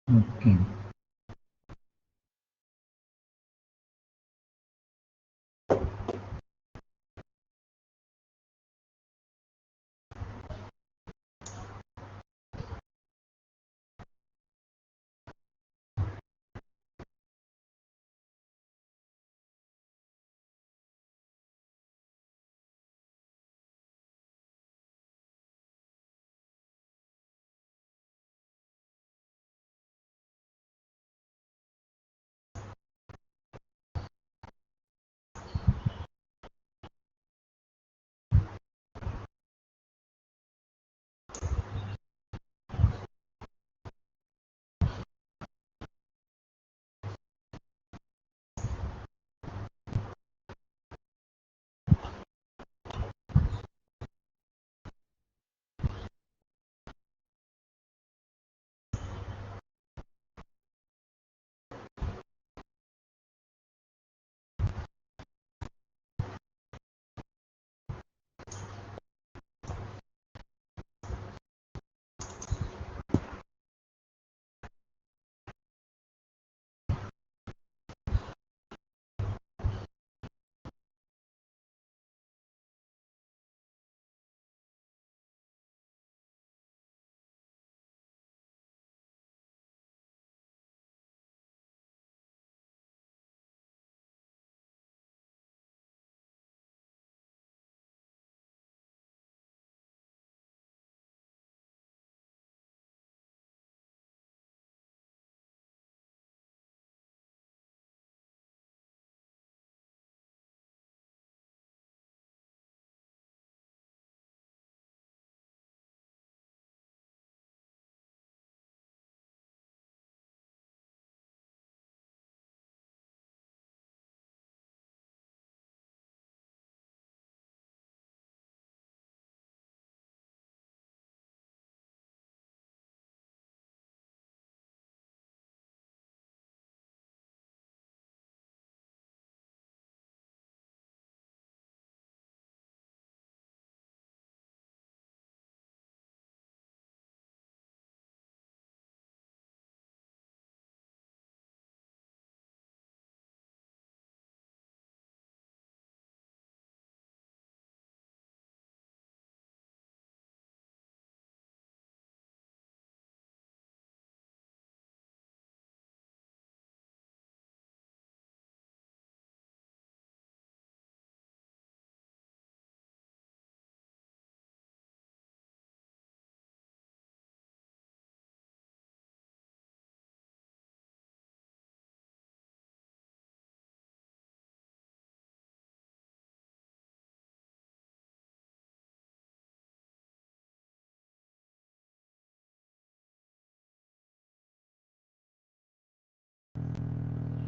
Okay.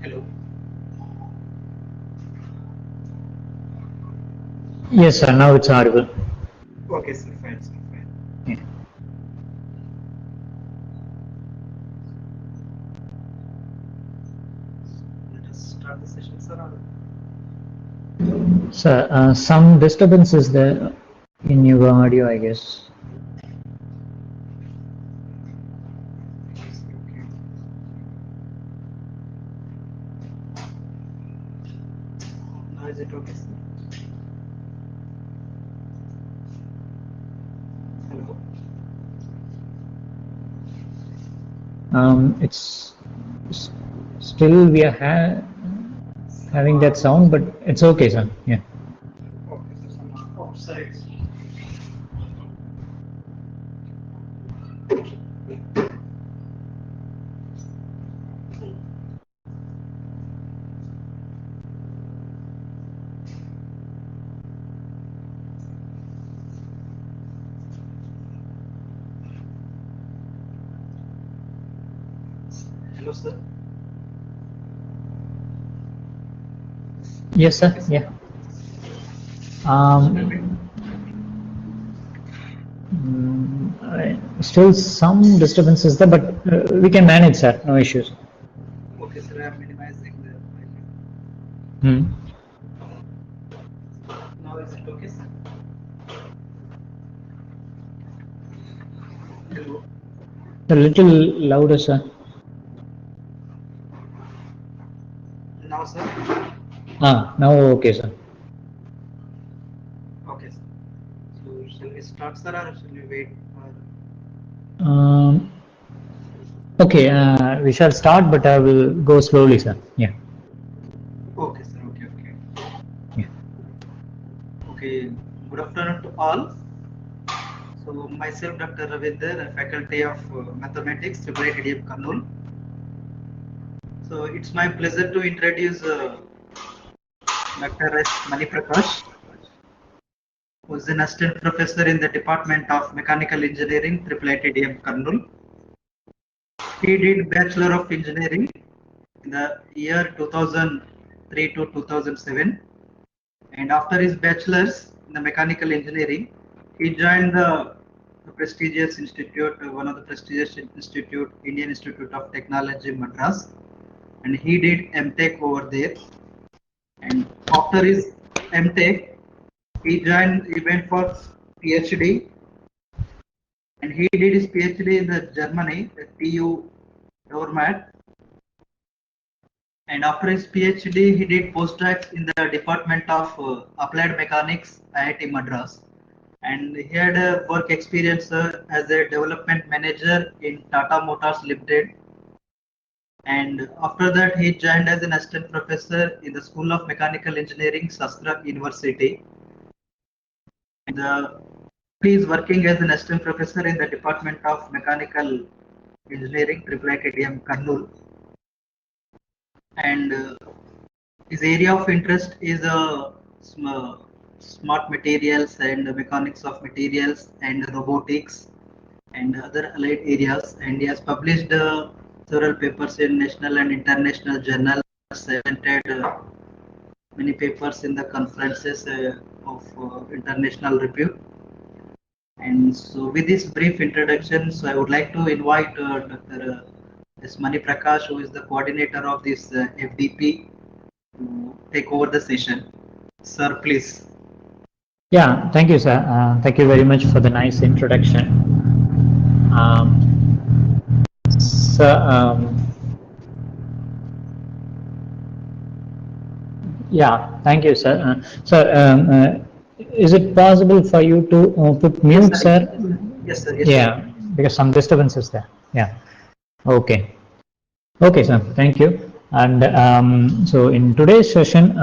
Hello. Yes, sir. Now it's audible. Okay, sir. Fine, sir. Fine. Yeah. Let us start the session, sir. Sir, some disturbance is there in your audio, I guess. Okay. Now is it okay, sir? Hello. It's still we are having that sound, but it's okay, sir. Yeah. Okay, sir. Some outside. Hello, sir. Yes, sir. Okay, sir. Yeah. Still some disturbances there, but we can manage, sir. No issues. Okay, sir. I am minimizing the volume. Hmm. Now is it okay, sir? Hello. A little louder, sir. Now okay, sir. Okay, sir. So shall we start, sir, or shall we wait for? Um, okay, we shall start, but I will go slowly, sir. Yeah. Okay, sir. Okay, okay. Yeah. Okay. Good afternoon to all. So myself, Dr. Ravinder, Faculty of Mathematics, IIT Kannur. So it's my pleasure to introduce Dr. S. Mani Prakash, who is an assistant professor in the Department of Mechanical Engineering, IIT Kannur. He did Bachelor of Engineering in the year 2003 to 2007, and after his bachelor's in the mechanical engineering, he joined the prestigious institute, one of the prestigious institute, Indian Institute of Technology, Madras, and he did MTech over there. And after his MTech, he went for PhD, and he did his PhD in the Germany, the TU Dormat. And after his PhD, he did postdocs in the Department of Applied Mechanics, IIT Madras. And he had a work experience as a development manager in Tata Motors Limited. And after that, he joined as an assistant professor in the School of Mechanical Engineering, Sastra University. And he is working as an assistant professor in the Department of Mechanical Engineering, IITM Kannur. And his area of interest is smart materials and the mechanics of materials and robotics and other allied areas. And he has published several papers in national and international journals, presented many papers in the conferences of international repute. And so, with this brief introduction, so I would like to invite Dr. S. Mani Prakash, who is the coordinator of this FDP, to take over the session. Sir, please. Yeah, thank you, sir. Thank you very much for the nice introduction. Sir, yeah, thank you, sir. Sir, is it possible for you to put mute, Yes, sir? sir. Yes, sir. Yes, sir. Yeah, because some disturbance is there. Yeah. Okay. Okay, sir. Thank you. And so in today's session,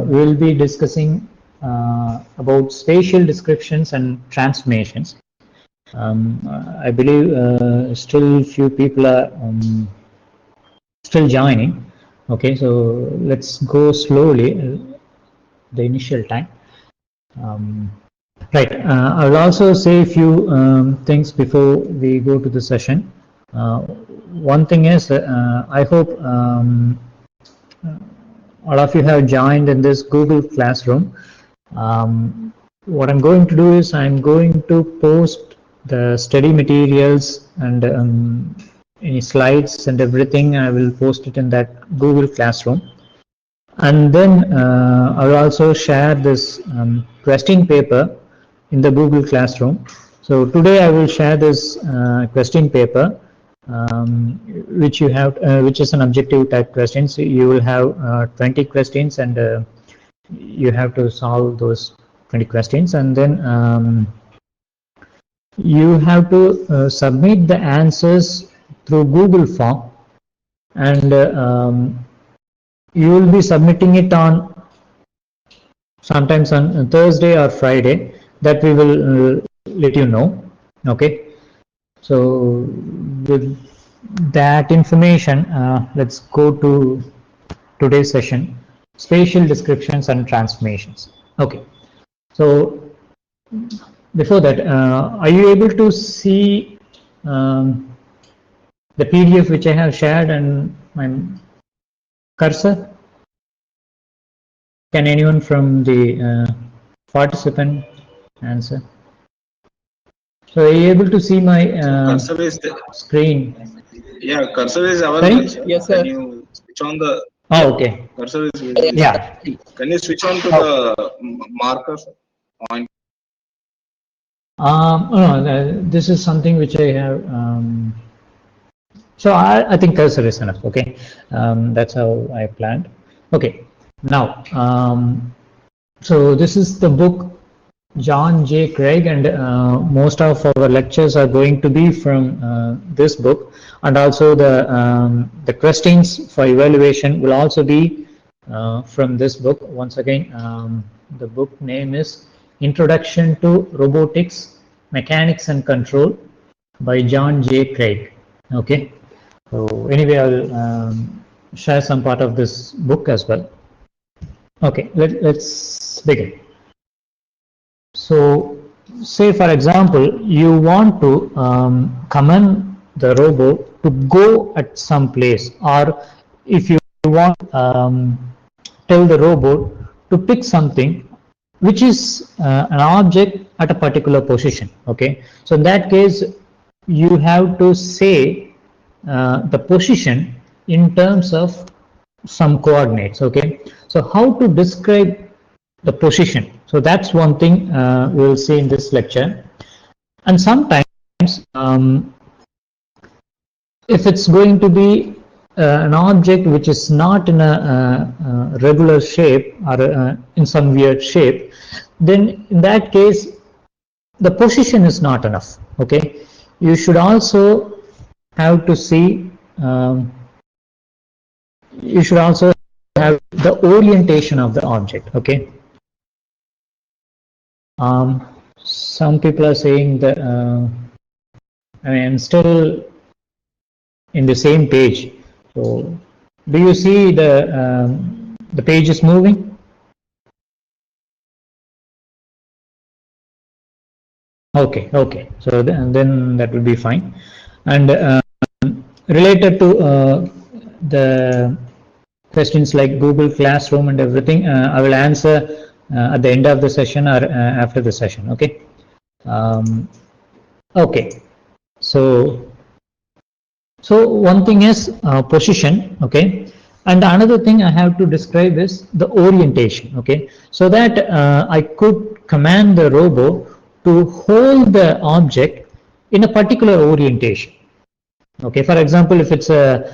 we will be discussing about spatial descriptions and transformations. I believe still few people are still joining. Okay, so let's go slowly. The initial time. Right. I will also say a few things before we go to the session. One thing is, I hope all of you have joined in this Google Classroom. What I'm going to do is I'm going to post the study materials and any slides and everything. I will post it in that Google Classroom. And then I will also share this question paper in the Google Classroom. So today I will share this question paper, which you have, which is an objective type question. So you will have 20 questions, and you have to solve those 20 questions, and then you have to submit the answers through Google form, and you will be submitting it on sometimes on Thursday or Friday. That we will let you know. Okay, so with that information, let's go to today's session: spatial descriptions and transformations. Okay, so before that, are you able to see the PDF which I have shared and my cursor? Can anyone from the participant answer? So are you able to see my Cursor is the, screen? yeah, cursor is available, Sorry? sir. Yes, sir. Can you switch on the Oh, okay. cursor is visible? Yeah. Can you switch on to Oh. the marker point? No, this is something which I have. So I think cursor is enough. Okay, that's how I planned. Okay. Now, so this is the book John J. Craig, and most of our lectures are going to be from this book, and also the questions for evaluation will also be from this book. Once again, the book name is Introduction to Robotics, Mechanics and Control by John J. Craig. Okay, so anyway, I'll share some part of this book as well. Okay, let's begin. So, say for example, you want to command the robot to go at some place, or if you want tell the robot to pick something which is an object at a particular position. Okay, so in that case, you have to say the position in terms of some coordinates. Okay, so how to describe the position? So that's one thing we will see in this lecture. And sometimes if it's going to be an object which is not in a regular shape or in some weird shape, then in that case the position is not enough. Okay, you should also have to see you should also have the orientation of the object. Okay, some people are saying that I mean, I'm still in the same page. So, do you see the page is moving? Okay, okay. So then that will be fine. And related to the questions like Google Classroom and everything, I will answer at the end of the session or after the session. Okay. Okay. So one thing is position. Okay. And another thing I have to describe is the orientation. Okay. So that I could command the robot to hold the object in a particular orientation. Okay. For example, if it's a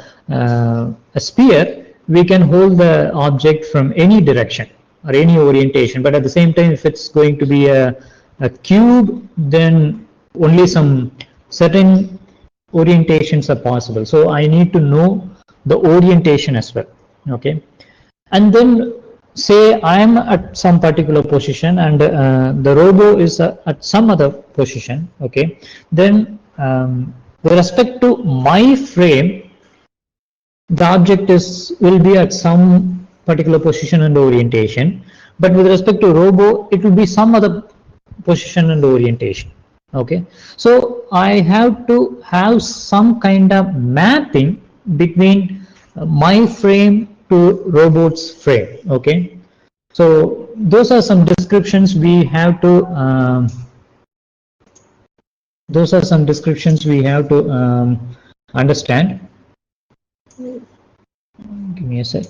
sphere, we can hold the object from any direction or any orientation. But at the same time, if it's going to be a cube, then only some certain orientations are possible. So I need to know the orientation as well. Okay, and then say I am at some particular position and the robot is at some other position. Okay, then with respect to my frame, the object will be at some particular position and orientation, but with respect to robot, it will be some other position and orientation. Okay, so I have to have some kind of mapping between my frame to robot's frame. Okay, so those are some descriptions we have to understand. Give me a sec.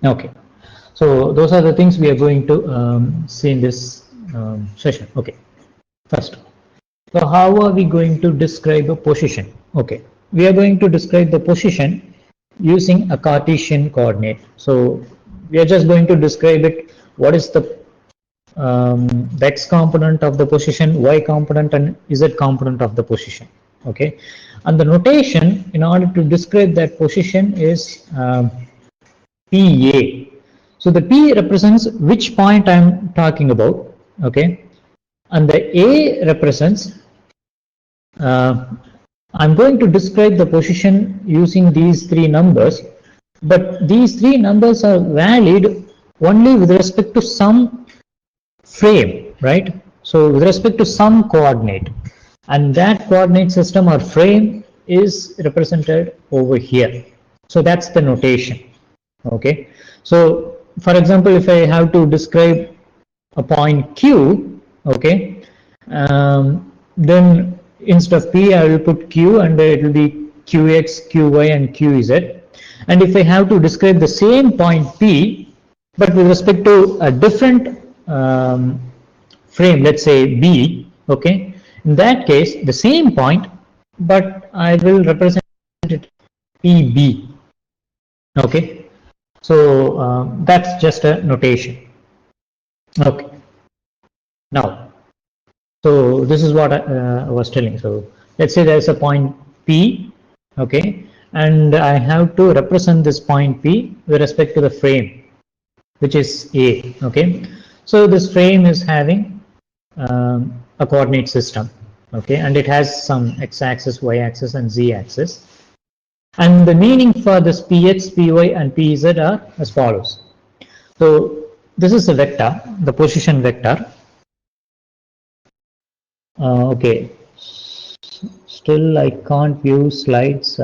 Okay, so those are the things we are going to see in this session. Okay, first, so how are we going to describe a position? Okay, we are going to describe the position using a Cartesian coordinate. So we are just going to describe it. What is the x component of the position, y component, and z component of the position. Okay, and the notation in order to describe that position is PA. So the P represents which point I'm talking about. Okay, and the A represents I'm going to describe the position using these three numbers, but these three numbers are valid only with respect to some frame, right? So with respect to some coordinate, and that coordinate system or frame is represented over here. So that's the notation. Okay, so for example, if I have to describe a point Q, okay, then instead of P I will put Q, and it will be QX, QY, and QZ. And if I have to describe the same point P, but with respect to a different frame, let's say B, okay, in that case the same point, but I will represent it PB. Okay, So that's just a notation. Okay. Now, so this is what I was telling. So let's say there's a point P, okay, and I have to represent this point P with respect to the frame, which is A, okay. So this frame is having a coordinate system, okay, and it has some x-axis, y-axis, and z-axis. And the meaning for this px, py, and pz are as follows. So this is a vector, the position vector. Okay, still I can't view slides.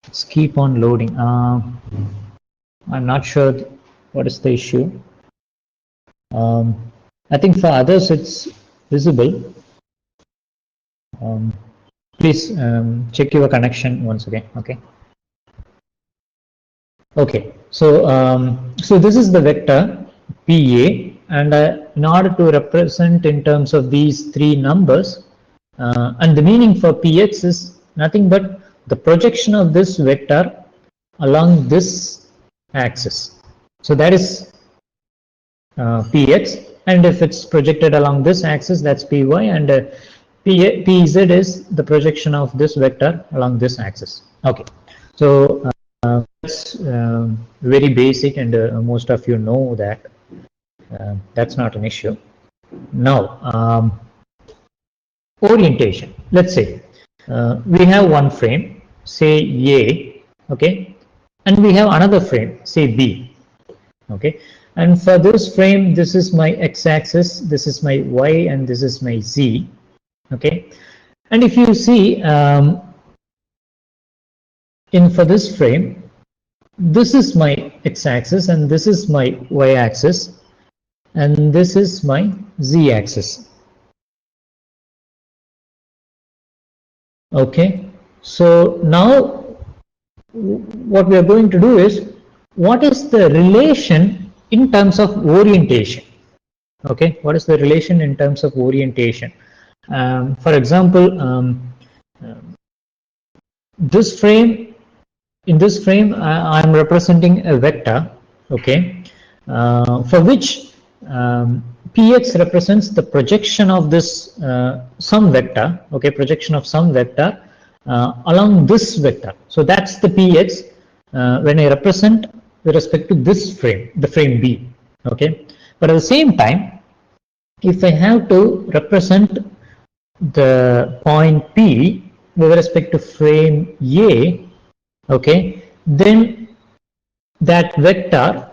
Let's keep on loading. I'm not sure what is the issue. I think for others it's visible. Please check your connection once again. Okay. Okay. So this is the vector PA, and in order to represent in terms of these three numbers, and the meaning for Px is nothing but the projection of this vector along this axis. So that is Px, and if it's projected along this axis, that's Py, and Pz is the projection of this vector along this axis. Okay, so that's very basic, and most of you know that. That's not an issue. Now, orientation. Let's say we have one frame, say A, okay, and we have another frame, say B, okay. And for this frame, this is my x-axis, this is my y, and this is my z, okay. And if you see for this frame, this is my x-axis, and this is my y-axis, and this is my z-axis. Okay, so now what we are going to do is, what is the relation in terms of orientation? Okay, what is the relation in terms of orientation? For example, this frame, in this frame, I am representing a vector, okay, for which Px represents the projection of this some vector, okay, projection of some vector along this vector. So that's the Px when I represent with respect to this frame, the frame B, okay. But at the same time, if I have to represent the point P with respect to frame A, okay, then that vector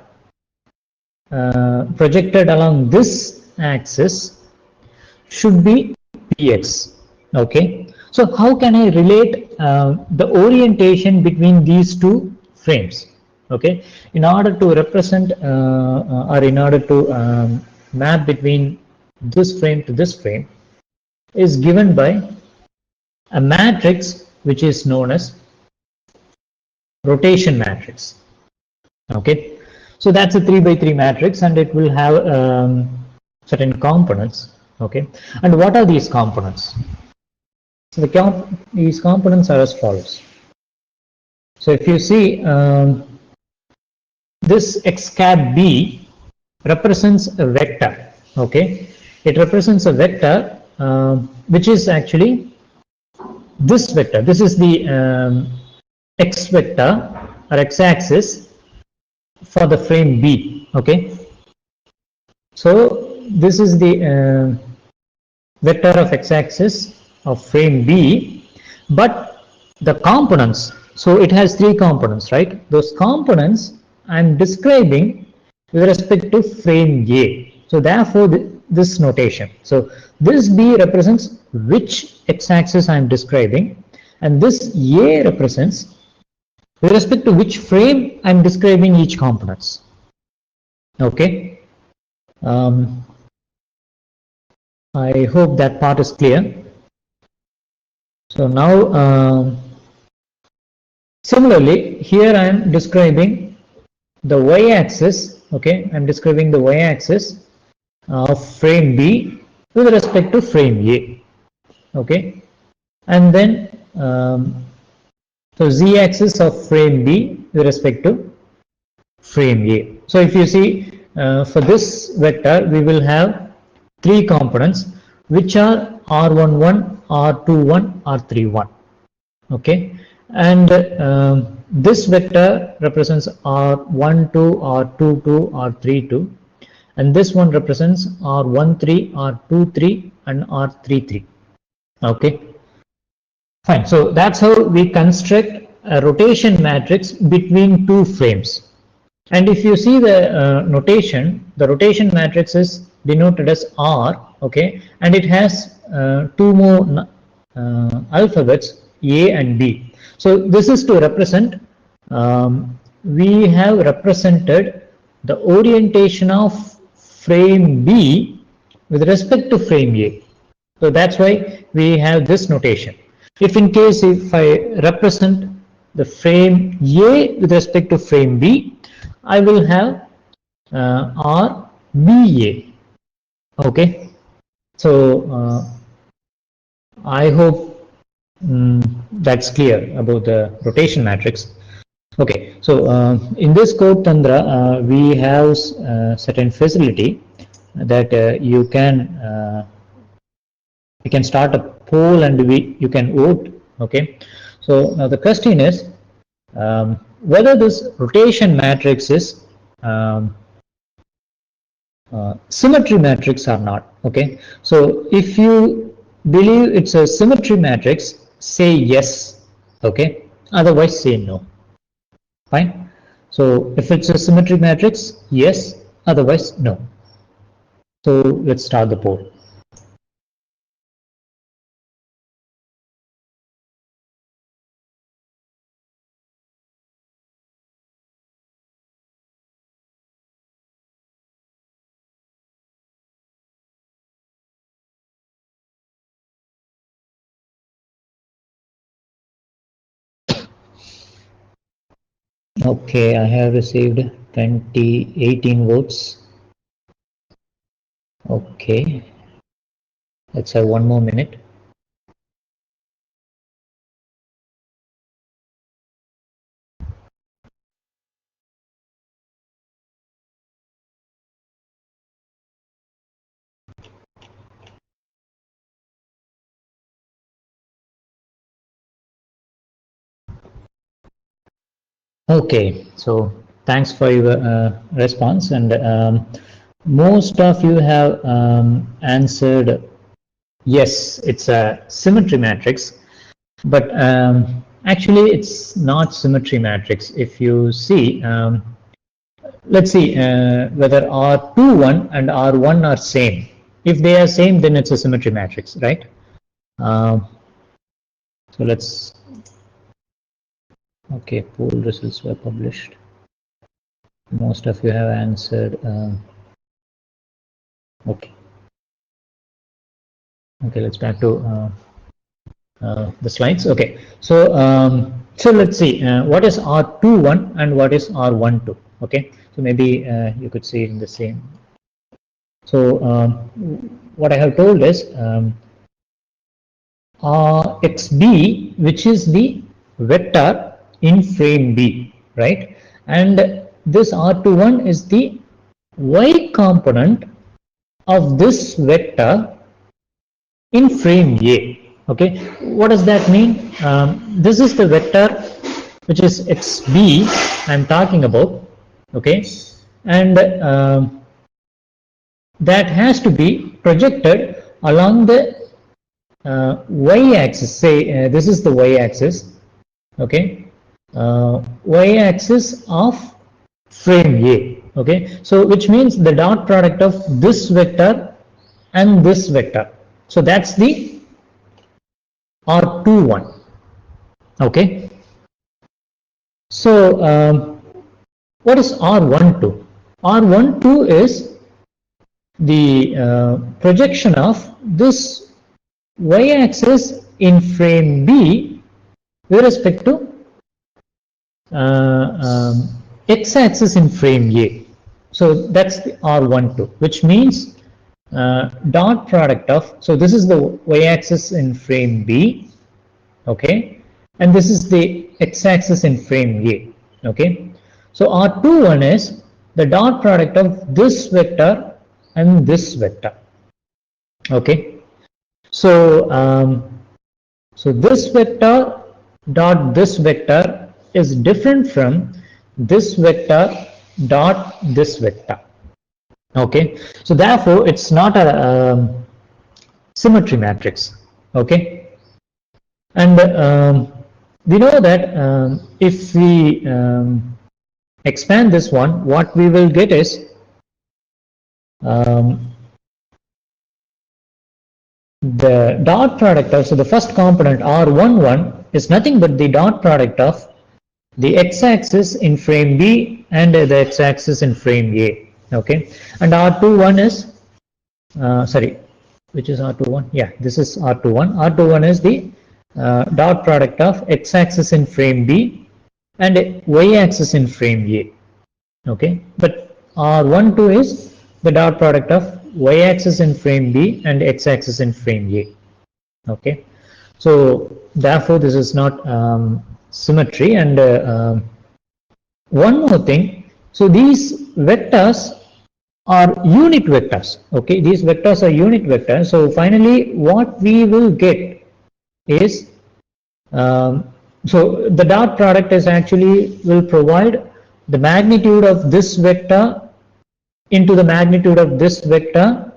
projected along this axis should be Px, okay. So how can I relate the orientation between these two frames? Okay, in order to represent or in order to map between this frame to this frame is given by a matrix which is known as rotation matrix. Okay, so that's a 3x3 matrix, and it will have certain components. Okay, and what are these components? So these components are as follows. So if you see, this x cap B represents a vector. Okay, it represents a vector which is actually this vector. This is the x vector or x-axis for the frame B. Okay, so this is the vector of x-axis of frame B, but the components, so it has three components, right? Those components I'm describing with respect to frame A. So therefore this notation. So this B represents which x-axis I'm describing, and this A represents with respect to which frame I'm describing each components. Okay. I hope that part is clear. So now, similarly, here I am describing the y-axis. Okay, I'm describing the y-axis of frame B with respect to frame A. Okay, and then so z-axis of frame B with respect to frame A. So if you see for this vector, we will have three components which are R11, R21, R31. Okay, and this vector represents R12, R22, R32, and this one represents R13, R23, and R33. Okay, fine. So that's how we construct a rotation matrix between two frames. And if you see the notation, the rotation matrix is denoted as R, okay, and it has two more alphabets, A and B. So this is to represent, we have represented the orientation of frame B with respect to frame A. So that's why we have this notation. If in case if I represent the frame A with respect to frame B, I will have RBA. Okay, so I hope that's clear about the rotation matrix. Okay, so in this code Tandra, we have certain facility that you can start a poll and you can vote. Okay, so now the question is whether this rotation matrix is symmetry matrix or not. Okay, so if you believe it's a symmetry matrix, say yes. Okay, otherwise say no. Fine. So if it's a symmetry matrix, yes, otherwise no. So let's start the poll. Okay, I have received 18 votes. Okay, let's have one more minute. Okay, so thanks for your response, and most of you have answered yes, it's a symmetry matrix, but actually it's not symmetry matrix. If you see, let's see whether R21 and R1 are same. If they are same, then it's a symmetry matrix, right? So let's, okay, poll results were published. Most of you have answered. Okay. Okay, let's back to the slides. Okay, so so let's see what is R21 and what is R12. Okay, so maybe you could see it in the same. So what I have told is XB, which is the vector in frame B, right? And this R21 is the Y component of this vector in frame A. Okay, what does that mean? This is the vector which is XB I'm talking about. Okay, and that has to be projected along the y-axis. Say this is the y-axis. Okay, y-axis of frame A. Okay, so which means the dot product of this vector and this vector. So that's the R21. Okay, so what is R12? R12 is the projection of this y-axis in frame B with respect to x-axis in frame A. So that's the R12, which means dot product of, so this is the y-axis in frame B, okay, and this is the x-axis in frame A. Okay, so R21 is the dot product of this vector and this vector. Okay, so so this vector dot this vector is different from this vector dot this vector. Okay, so therefore it's not a symmetry matrix. Okay, and we know that if we expand this one, what we will get is the dot product of, so the first component R11 is nothing but the dot product of the x-axis in frame B and the x-axis in frame A. Okay, and R21 is sorry, which is R21? Yeah, this is R21. R21 is the dot product of x-axis in frame B and y-axis in frame A. Okay, but R12 is the dot product of y-axis in frame B and x-axis in frame A. Okay, so therefore this is not symmetry. And one more thing, so these vectors are unit vectors. Okay, these vectors are unit vectors. So finally what we will get is so the dot product is actually will provide the magnitude of this vector into the magnitude of this vector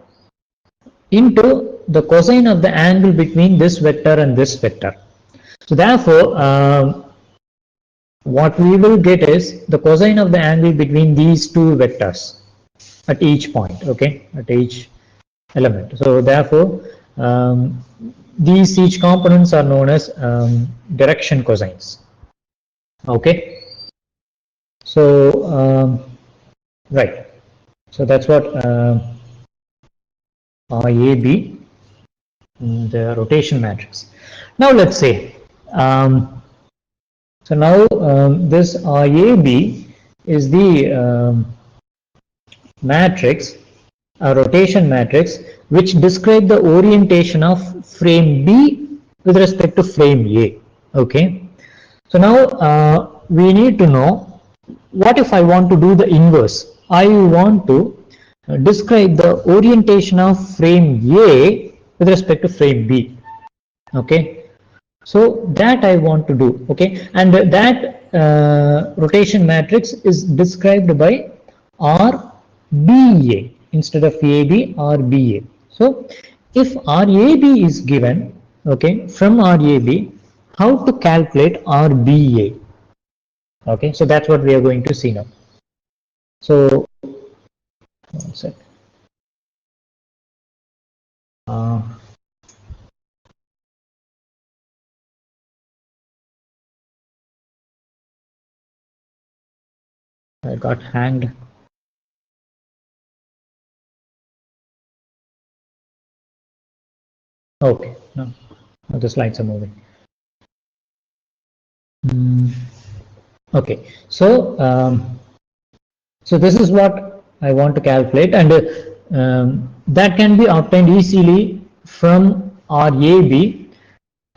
into the cosine of the angle between this vector and this vector. So therefore what we will get is the cosine of the angle between these two vectors at each point. Okay, at each element. So therefore these each components are known as direction cosines. Okay, so right, so that's what RAB, the rotation matrix. Now let's say so now this RAB is the matrix, a rotation matrix, which describe the orientation of frame B with respect to frame A. Okay, so now we need to know, what if I want to do the inverse? I want to describe the orientation of frame A with respect to frame B. Okay, so that I want to do. Okay, and that rotation matrix is described by RBA instead of AB, RBA. So if RAB is given, okay, from RAB, how to calculate RBA? Okay, so that's what we are going to see now. So one sec. I got hanged. Okay, no, the slides are moving. Okay, so so this is what I want to calculate, and that can be obtained easily from RAB.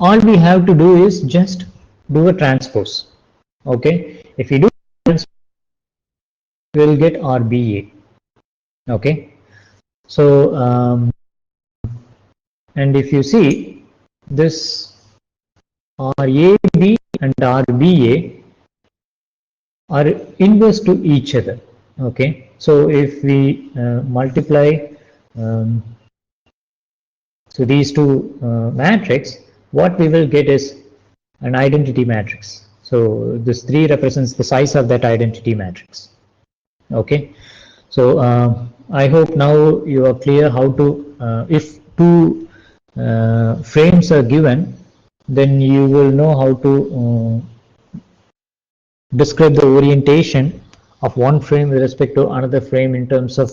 All we have to do is just do a transpose. Okay, if you do transpose, we will get RBA. Okay, so and if you see this RAB and RBA are inverse to each other. Okay, so if we multiply so these two matrix, what we will get is an identity matrix. So this 3 represents the size of that identity matrix. Okay, so I hope now you are clear how to if two frames are given, then you will know how to describe the orientation of one frame with respect to another frame in terms of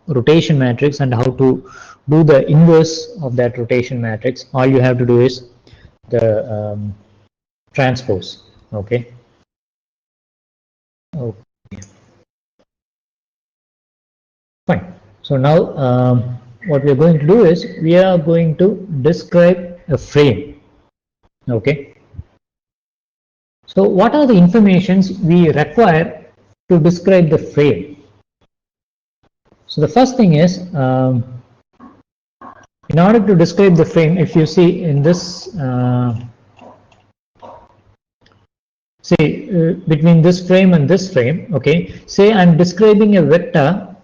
rotation matrix, and how to do the inverse of that rotation matrix. All you have to do is the transpose. Okay. Okay. Fine. So now what we are going to do is we are going to describe a frame. Okay. So what are the informations we require to describe the frame? So the first thing is, in order to describe the frame, if you see in this, between this frame and this frame, okay, say I'm describing a vector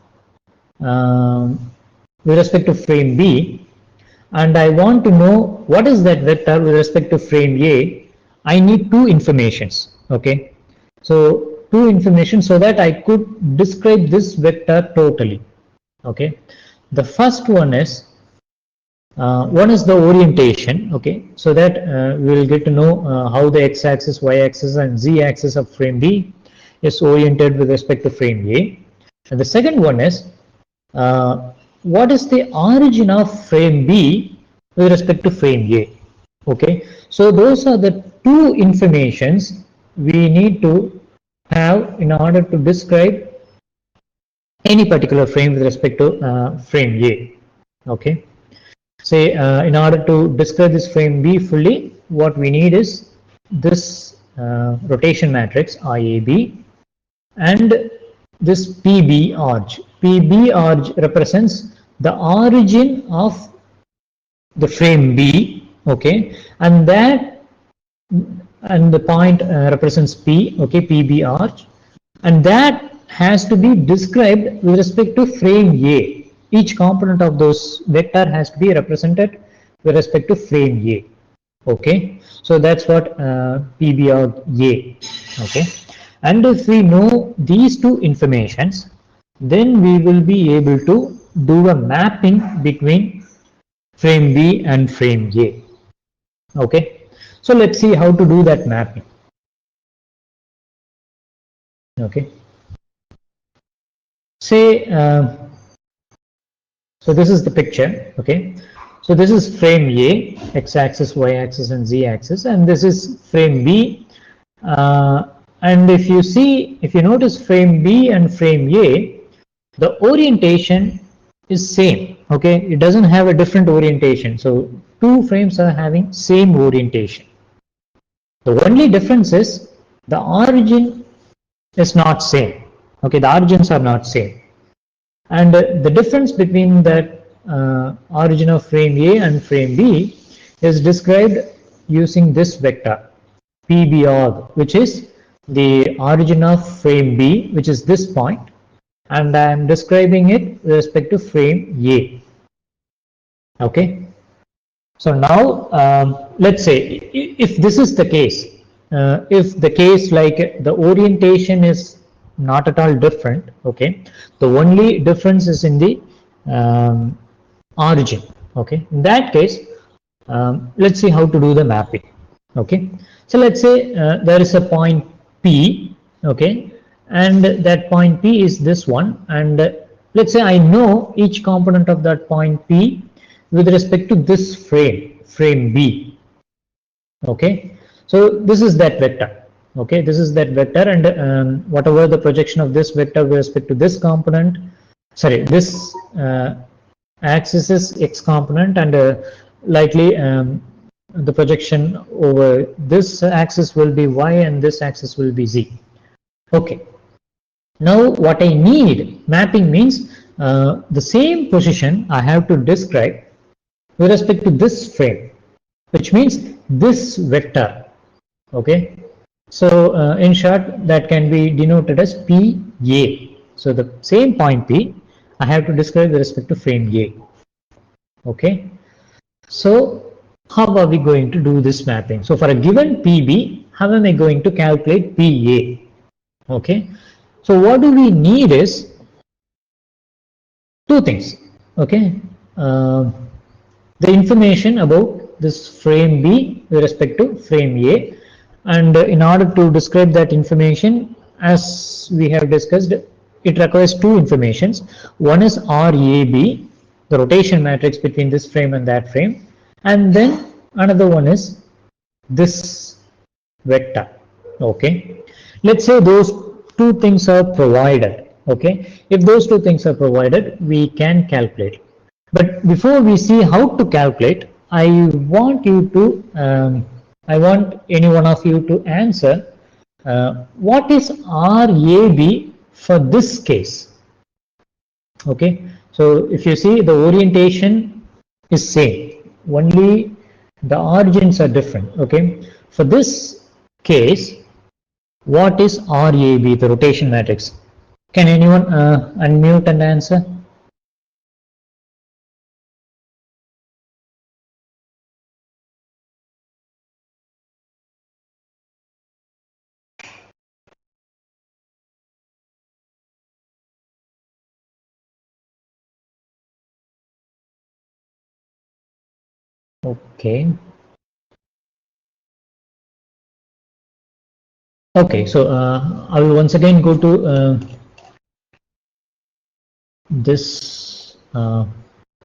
with respect to frame B, and I want to know what is that vector with respect to frame A. I need two informations, okay. So two information so that I could describe this vector totally, okay. The first one is the orientation, okay, so that we will get to know how the x-axis, y-axis and z-axis of frame B is oriented with respect to frame A. And the second one is what is the origin of frame B with respect to frame A, okay. So those are the two informations we need to have in order to describe any particular frame with respect to frame A, okay. Say in order to describe this frame B fully, what we need is this rotation matrix IAB and this PB arch. PB arch represents the origin of the frame B, okay, and the point represents P, okay, PB arch, and that has to be described with respect to frame A. Each component of those vector has to be represented with respect to frame A, okay. So that's what PB arch A, okay. And if we know these two informations, then we will be able to do a mapping between frame B and frame A, okay. So let's see how to do that mapping, okay. Say so this is the picture, okay. So this is frame A, x-axis, y-axis and z-axis, and this is frame B, and if you notice frame B and frame A, the orientation is same, okay. It doesn't have a different orientation, so two frames are having same orientation. The only difference is the origin is not same, okay. The origins are not same, and the difference between that origin of frame A and frame B is described using this vector PB which is the origin of frame B, which is this point, and I am describing it with respect to frame A, okay. So now let's say if this is the case, if the case like the orientation is not at all different, okay, the only difference is in the origin, okay. In that case, let's see how to do the mapping, okay. So let's say there is a point P, okay, and that point P is this one, and let's say I know each component of that point P with respect to this frame B, okay. So this is that vector, okay, this is that vector, and whatever the projection of this vector with respect to this component, sorry, this axis is x component, and likely the projection over this axis will be y and this axis will be z, okay. Now what I need, mapping means the same position I have to describe with respect to this frame, which means this vector, okay. So in short, that can be denoted as PA. So the same point P I have to describe with respect to frame A, okay. So how are we going to do this mapping? So for a given PB, how am I going to calculate PA, okay. So what do we need is two things, okay. The information about this frame B with respect to frame A, and in order to describe that information, as we have discussed, it requires two informations. One is RAB, the rotation matrix between this frame and that frame, and then another one is this vector, okay. Let's say those two things are provided, okay. If those two things are provided, we can calculate. But before we see how to calculate, I want any one of you to answer what is RAB for this case? Okay, so if you see, the orientation is same, only the origins are different. Okay, for this case, what is RAB, the rotation matrix? Can anyone unmute and answer? Okay. Okay, so I will once again go to this.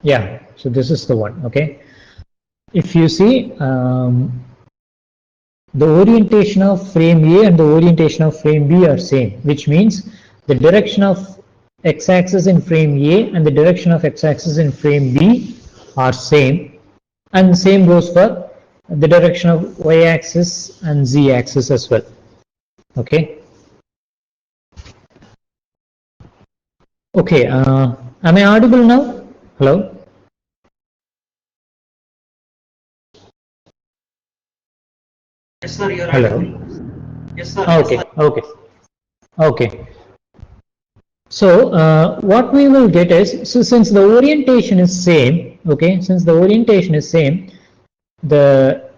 Yeah, so this is the one. Okay, if you see, the orientation of frame A and the orientation of frame B are same, which means the direction of x-axis in frame A and the direction of x-axis in frame B are same, and same goes for the direction of y-axis and z-axis as well. Okay. Okay, am I audible now? Hello? Yes, sir, you're Hello? audible. Yes, sir. Okay, okay, okay. So what we will get is, so since the orientation is same, okay, since the orientation is same, the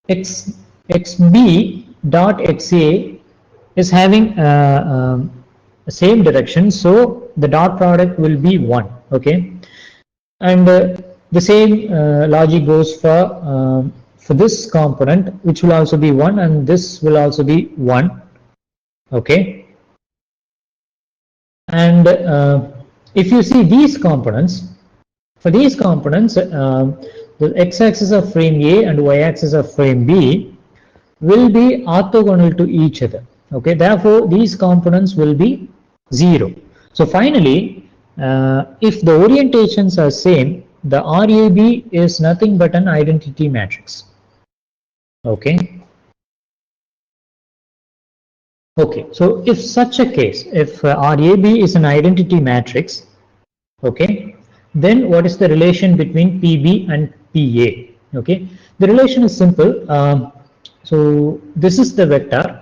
xb dot xa is having the same direction, so the dot product will be 1. Okay, and the same logic goes for this component, which will also be 1, and this will also be 1. Okay, and if you see these components, for these components, the x-axis of frame A and y-axis of frame B will be orthogonal to each other. Okay, therefore these components will be 0. So finally, if the orientations are same, the RAB is nothing but an identity matrix. Okay. Okay, so if such a case, if RAB is an identity matrix, okay, then what is the relation between PB and PA? Okay, the relation is simple. So this is the vector.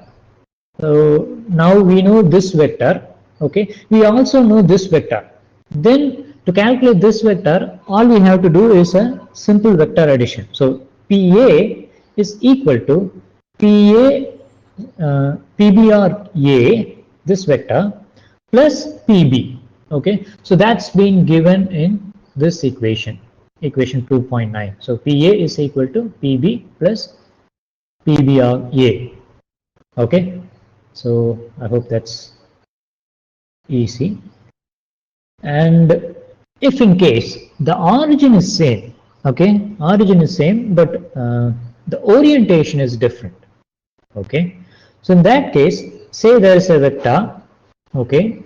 So now we know this vector. Okay, we also know this vector. Then to calculate this vector, all we have to do is a simple vector addition. So PA is equal to PA PBR this vector plus PB. Okay, so that's been given in this equation 2.9. So PA is equal to PB plus PBR. Okay, so I hope that's easy. And if in case the origin is same, okay, origin is same, but the orientation is different. Okay, so in that case, say there is a vector, okay,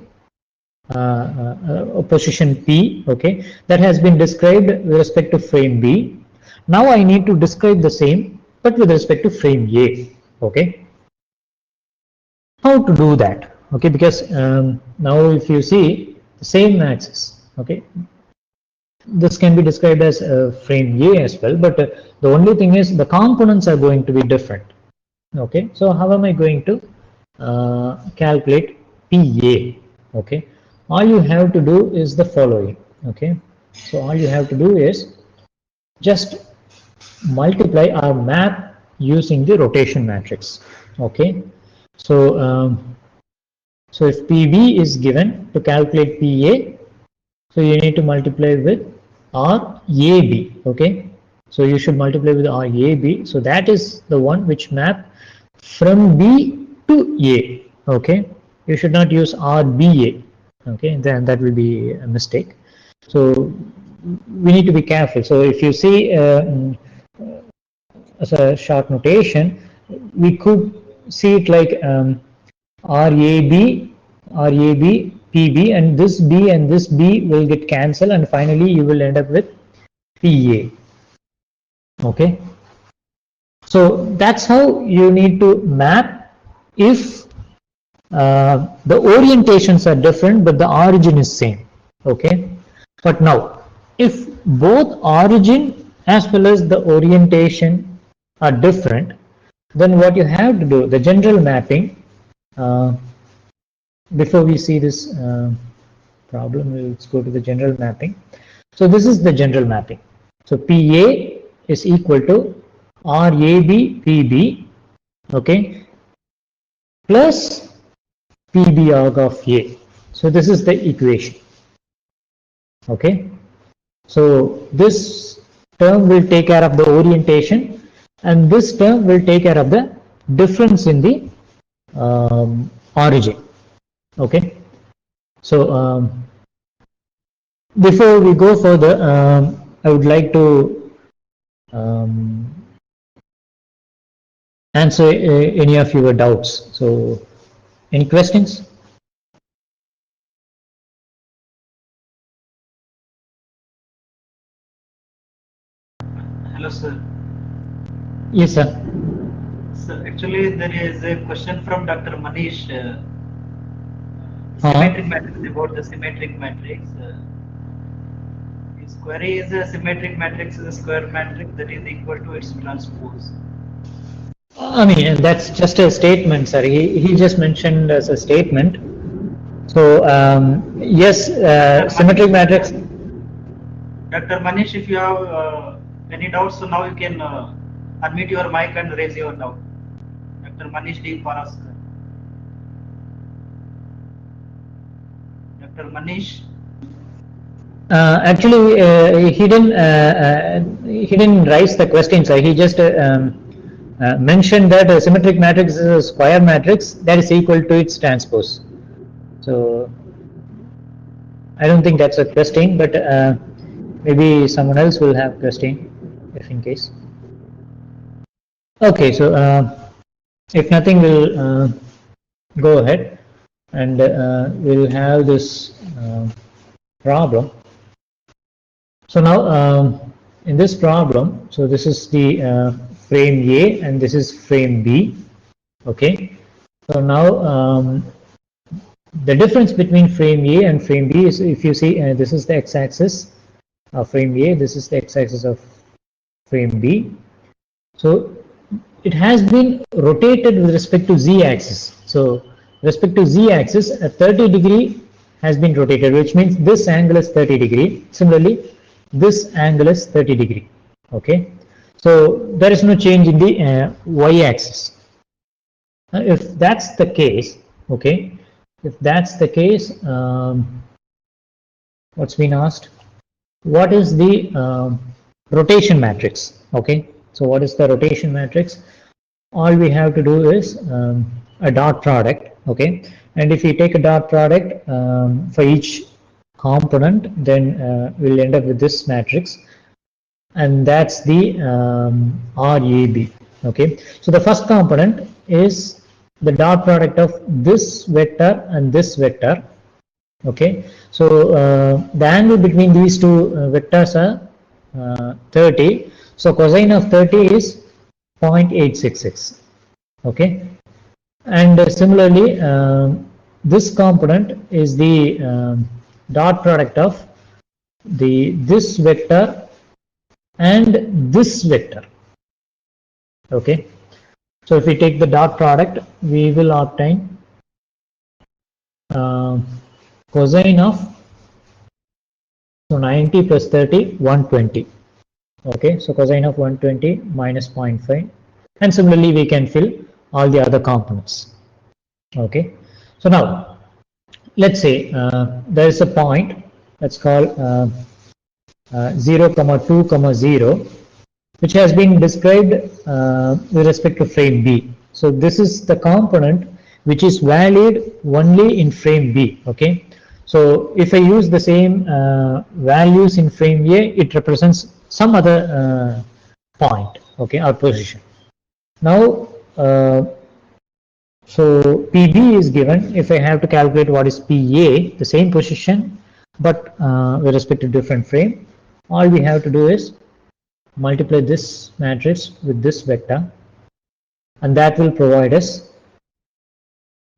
position P, okay, that has been described with respect to frame B. Now I need to describe the same, but with respect to frame A. Okay, how to do that? Okay, because now if you see the same axis, okay, this can be described as frame A as well, but the only thing is the components are going to be different. Okay, so how am I going to calculate PA? Okay, all you have to do is the following. Okay, so all you have to do is just multiply or map using the rotation matrix. Okay, so so if PB is given, to calculate PA, so you need to multiply with RAB. Okay, so you should multiply with RAB. So that is the one which map from B to A. Okay, you should not use RBA. Okay, then that will be a mistake. So we need to be careful. So if you see as a short notation, we could see it like RAB, PB, and this B and this B will get cancelled, and finally you will end up with PA. Okay, so that's how you need to map if the orientations are different but the origin is same. Okay, but now if both origin as well as the orientation are different, then what you have to do, the general mapping, before we see this problem, let's go to the general mapping. So this is the general mapping. So PA is equal to RAB PB, okay, plus PB arg of A. So this is the equation. Okay, so this term will take care of the orientation and this term will take care of the difference in the origin. Okay, so before we go further, I would like to answer any of your doubts. So any questions? Hello, sir. Yes, sir. So actually, there is a question from Dr. Manish. Symmetric matrix, about the symmetric matrix. His query is a symmetric matrix is a square matrix that is equal to its transpose. I mean, that's just a statement, sir. He just mentioned as a statement. So yes, symmetric matrix. Dr. Manish, if you have any doubts, so now you can unmute your mic and raise your doubt. Dr. Manish D. Paraskar. Dr. Manish. Actually, he didn't raise the question, sir. He just mentioned that a symmetric matrix is a square matrix that is equal to its transpose. So I don't think that's a question, but maybe someone else will have question, if in case. Okay, so if nothing, we'll go ahead and we'll have this problem. So now in this problem, so this is the frame A and this is frame B. Okay, so now the difference between frame A and frame B is, if you see, this is the x-axis of frame A, this is the x-axis of frame B. So it has been rotated with respect to z-axis. So respect to z-axis, a 30-degree has been rotated, which means this angle is 30 degree. Similarly, this angle is 30 degree. Okay, so there is no change in the y-axis. If that's the case, okay, if that's the case, what's been asked? What is the rotation matrix? Okay, so what is the rotation matrix? All we have to do is a dot product. Okay, and if we take a dot product for each component, then we'll end up with this matrix, and that's the RAB. Okay, so the first component is the dot product of this vector and this vector. Okay, so the angle between these two vectors are 30. So cosine of 30 is 0.866. Okay, and similarly, this component is the dot product of this vector and this vector. Okay, so if we take the dot product, we will obtain cosine of 90 plus 30, 120. Okay, so cosine of 120 minus 0.5, and similarly we can fill all the other components. Okay, so now let's say there is a point, let's call 0, 2, 0, which has been described with respect to frame B. So this is the component which is valid only in frame B. Okay, so if I use the same values in frame A, it represents some other point, okay, or position. Now so PB is given. If I have to calculate what is PA, the same position but with respect to different frame, all we have to do is multiply this matrix with this vector, and that will provide us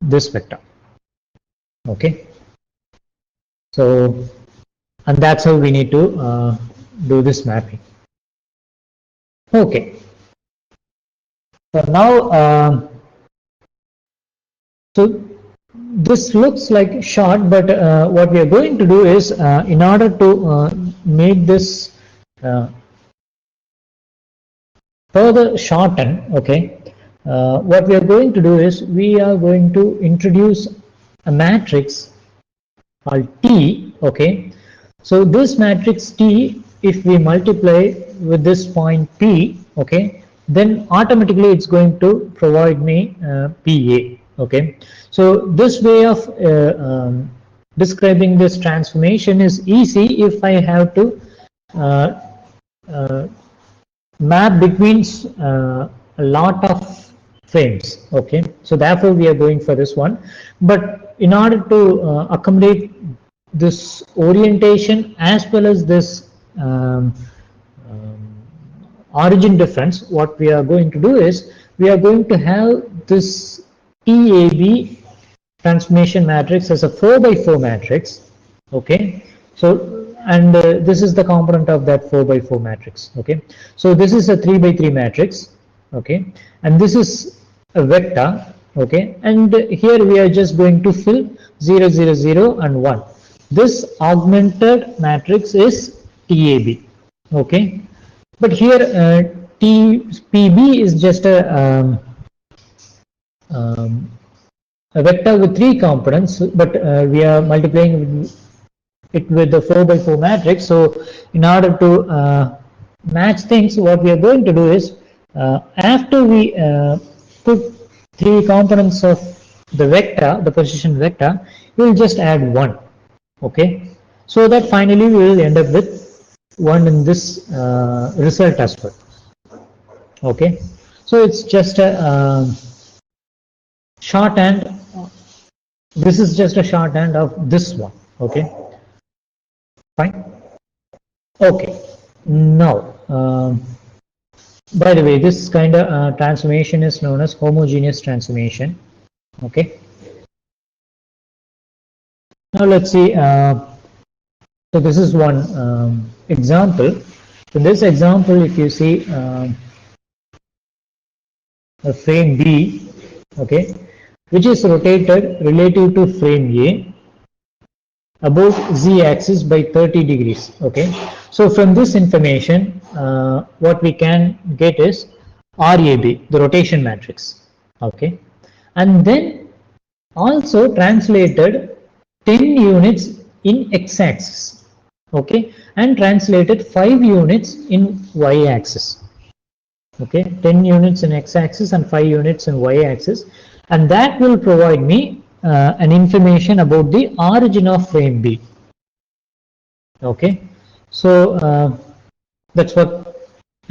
this vector. Okay, so and that's how we need to do this mapping. Okay, so now so this looks like short, but what we are going to do is in order to make this further shorten, okay, what we are going to do is we are going to introduce a matrix called T, okay. So this matrix T, if we multiply with this point P, okay, then automatically it's going to provide me PA, okay. So this way of describing this transformation is easy if I have to uh, uh, map between a lot of frames, okay. So therefore we are going for this one, but in order to accommodate this orientation as well as this origin difference, what we are going to do is we are going to have this TAB transformation matrix as a 4 by 4 matrix, okay. So and this is the component of that 4 by 4 matrix, okay. So this is a 3 by 3 matrix, okay, and this is a vector, okay, and here we are just going to fill 0 0 0 and 1. This augmented matrix is TAB, okay, but here TPB is just a vector with 3 components, but we are multiplying it with the 4 by 4 matrix. So in order to match things, what we are going to do is after we put 3 components of the vector, the position vector, we will just add 1, okay, so that finally we will end up with 1 in this result as well, okay. So it's just a shorthand. This is just a shorthand of this one, okay, fine. Okay, now by the way, this kind of transformation is known as homogeneous transformation, okay. Now let's see, so this is one example. In this example, if you see a frame B, okay, which is rotated relative to frame A about z-axis by 30 degrees, okay. So from this information, what we can get is RAB, the rotation matrix, okay, and then also translated 10 units in x-axis, okay, and translated 5 units in y-axis, okay, 10 units in x-axis and 5 units in y-axis, and that will provide me an information about the origin of frame B, okay. So that's what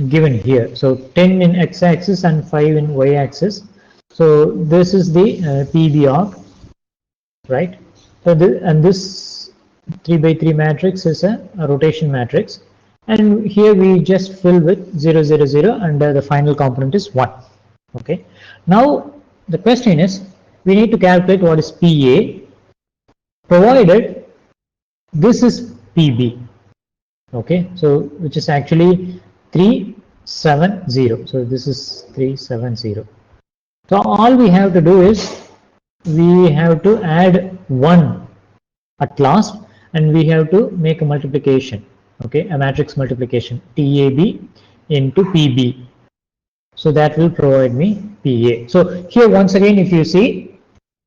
given here. So 10 in x-axis and 5 in y-axis. So this is the PB arc, right? So and this 3 by 3 matrix is a rotation matrix, and here we just fill with 0 0 0 and the final component is 1, okay. Now the question is we need to calculate what is PA provided this is PB, okay. So which is actually 370. So this is 370. So all we have to do is we have to add 1 at last, and we have to make a multiplication, okay, a matrix multiplication, TAB into PB. So that will provide me PA. So here once again, if you see,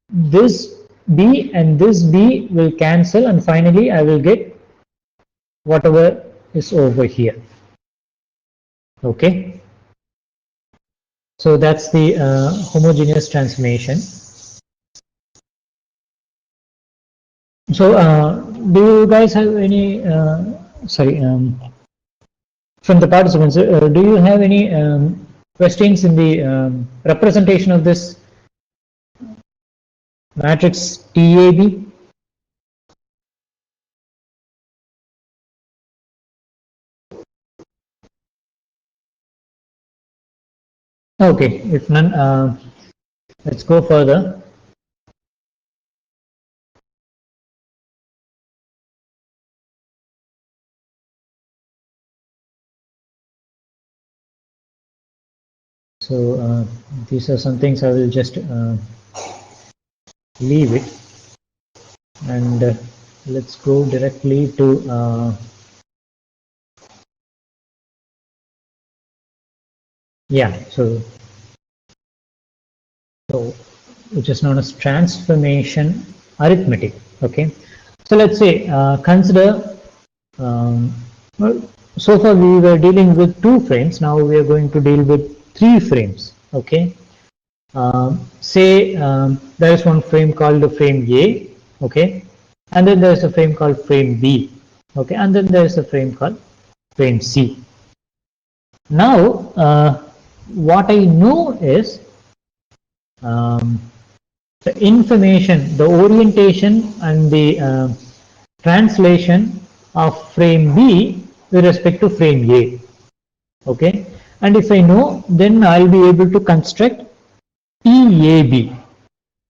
this B and this B will cancel, and finally I will get whatever is over here, okay. So that's the homogeneous transformation. So do you guys have any sorry, from the participants, do you have any questions in the representation of this matrix TAB? Okay, if none, let's go further. So these are some things I will just leave it, and let's go directly to yeah, so which is known as transformation arithmetic. Okay, so let's say consider well, so far we were dealing with 2 frames, now we are going to deal with 3 frames. Okay, say there is one frame called the frame A, okay, and then there is a frame called frame B, okay, and then there is a frame called frame C. Now what I know is the information, the orientation and the translation of frame B with respect to frame A. Okay, and if I know, then I'll be able to construct TAB,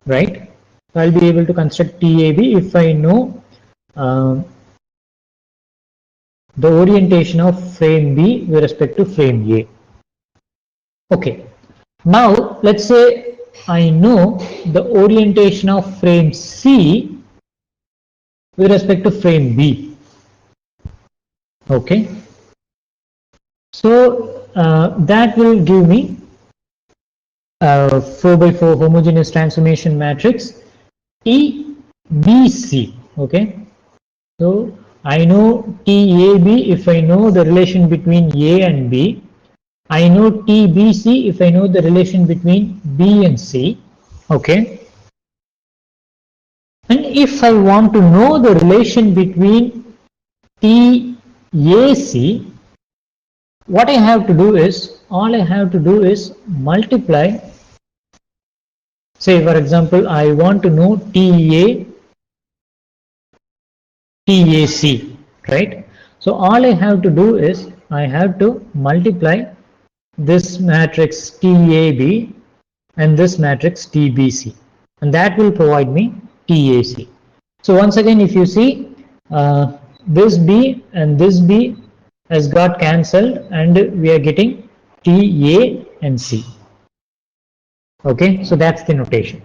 right? So I'll be able to construct TAB if I know the orientation of frame B with respect to frame A. Okay, now let's say I know the orientation of frame C with respect to frame B. Okay, so that will give me a 4x4 homogeneous transformation matrix TBC. Okay, so I know TAB if I know the relation between A and B. I know TBC if I know the relation between B and C. Okay, and if I want to know the relation between TAC, what I have to do is, all I have to do is multiply, say for example I want to know TAC, right? So all I have to do is I have to multiply this matrix TAB and this matrix TBC, and that will provide me TAC. So once again, if you see, this B and this B has got cancelled and we are getting TA and C. Okay, so that's the notation.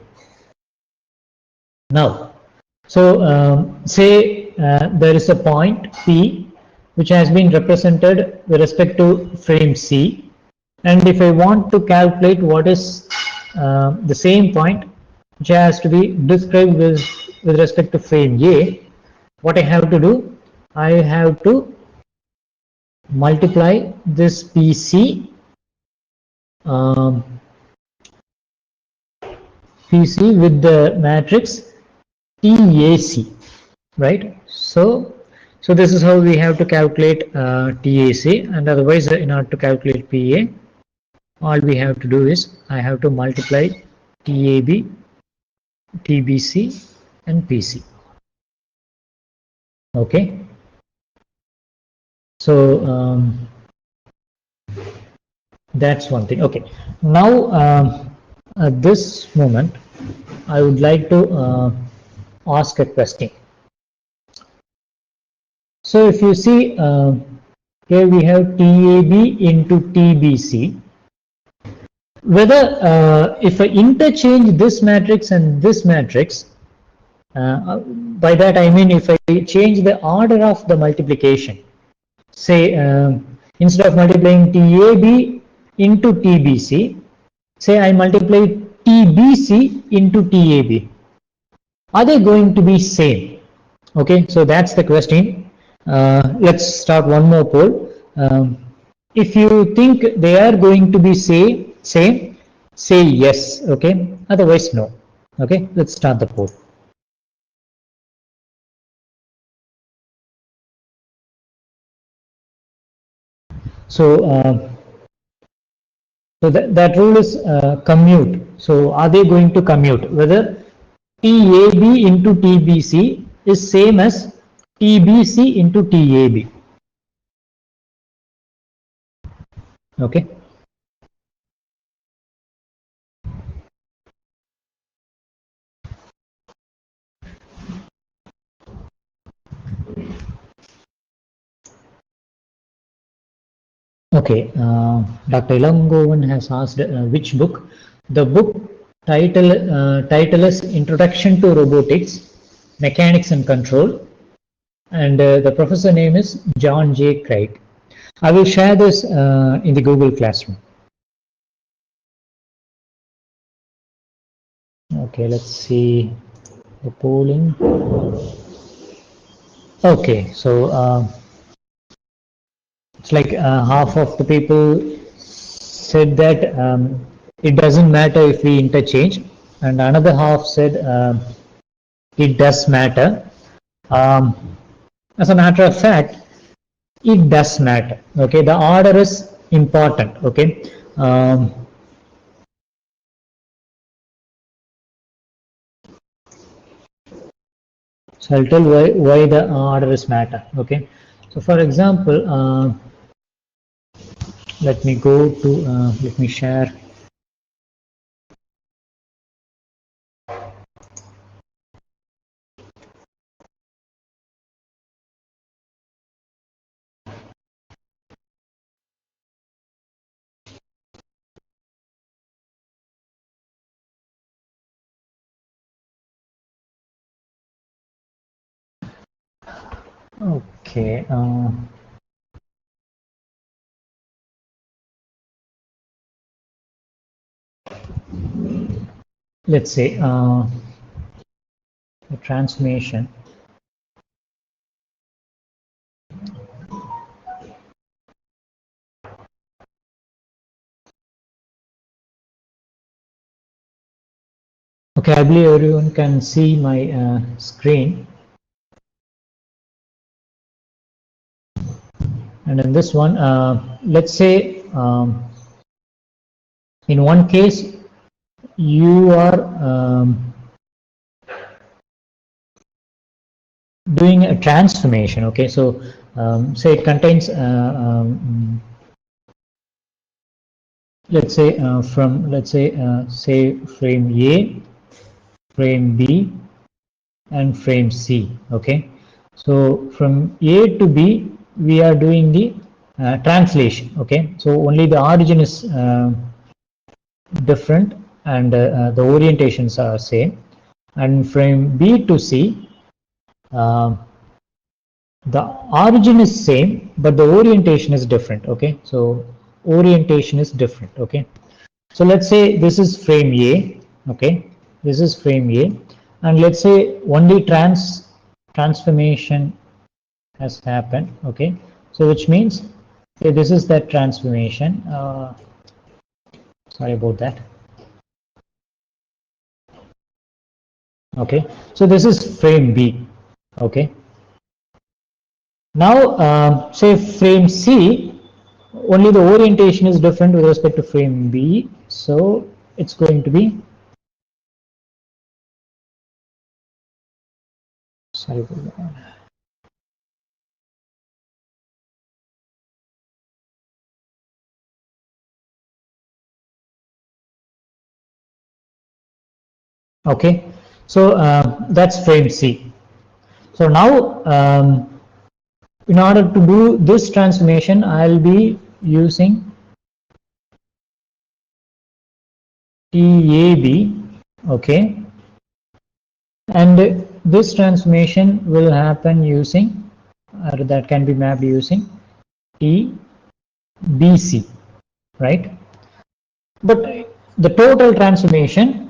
Now, so say there is a point P which has been represented with respect to frame C, and if I want to calculate what is the same point which has to be described with respect to frame A, what I have to do, I have to multiply this PC PC with the matrix TAC, right? So this is how we have to calculate TAC, and otherwise in order to calculate PA, all we have to do is I have to multiply TAB, TBC and PC. Okay, so that's one thing. Okay, now at this moment I would like to ask a question. So if you see here we have TAB into TBC, whether if I interchange this matrix and this matrix, by that I mean if I change the order of the multiplication, say instead of multiplying TAB into TBC, say I multiply TBC into TAB, are they going to be same? Okay, so that's the question. Let's start one more poll. If you think they are going to be same, say yes. Okay, otherwise no. Okay, let's start the poll. So that rule is commute. So are they going to commute? Whether TAB into TBC is same as TBC into TAB. Okay. Okay, Dr. Ilangovan has asked which book. The book title is Introduction to Robotics, Mechanics and Control, and the professor name is John J. Craig. I will share this in the Google Classroom. Okay, let's see the polling. Okay, so it's like half of the people said that it doesn't matter if we interchange, and another half said it does matter. As a matter of fact, it does matter. Okay, the order is important. Okay. So I'll tell why the order is matter. Okay. So for example, let me go to let me share. Okay. Let's say the transformation. Okay, I believe everyone can see my screen. And in this one, let's say in one case, you are doing a transformation. Okay, so say it contains, let's say say frame A, frame B, and frame C. Okay, so from A to B, we are doing the translation. Okay, so only the origin is different, and the orientations are same. And from B to C, the origin is same, but the orientation is different. Okay, so orientation is different. Okay, so let's say this is frame A. Okay, this is frame A, and let's say only transformation has happened. Okay, so which means, okay, this is that transformation. Sorry about that. Okay, so this is frame B. Okay, now say frame C, only the orientation is different with respect to frame B, so it's going to be, sorry for that. Okay, so that's frame C. So now in order to do this transformation, I'll be using TAB. Okay, and this transformation will happen using, or that can be mapped using TBC, right? But the total transformation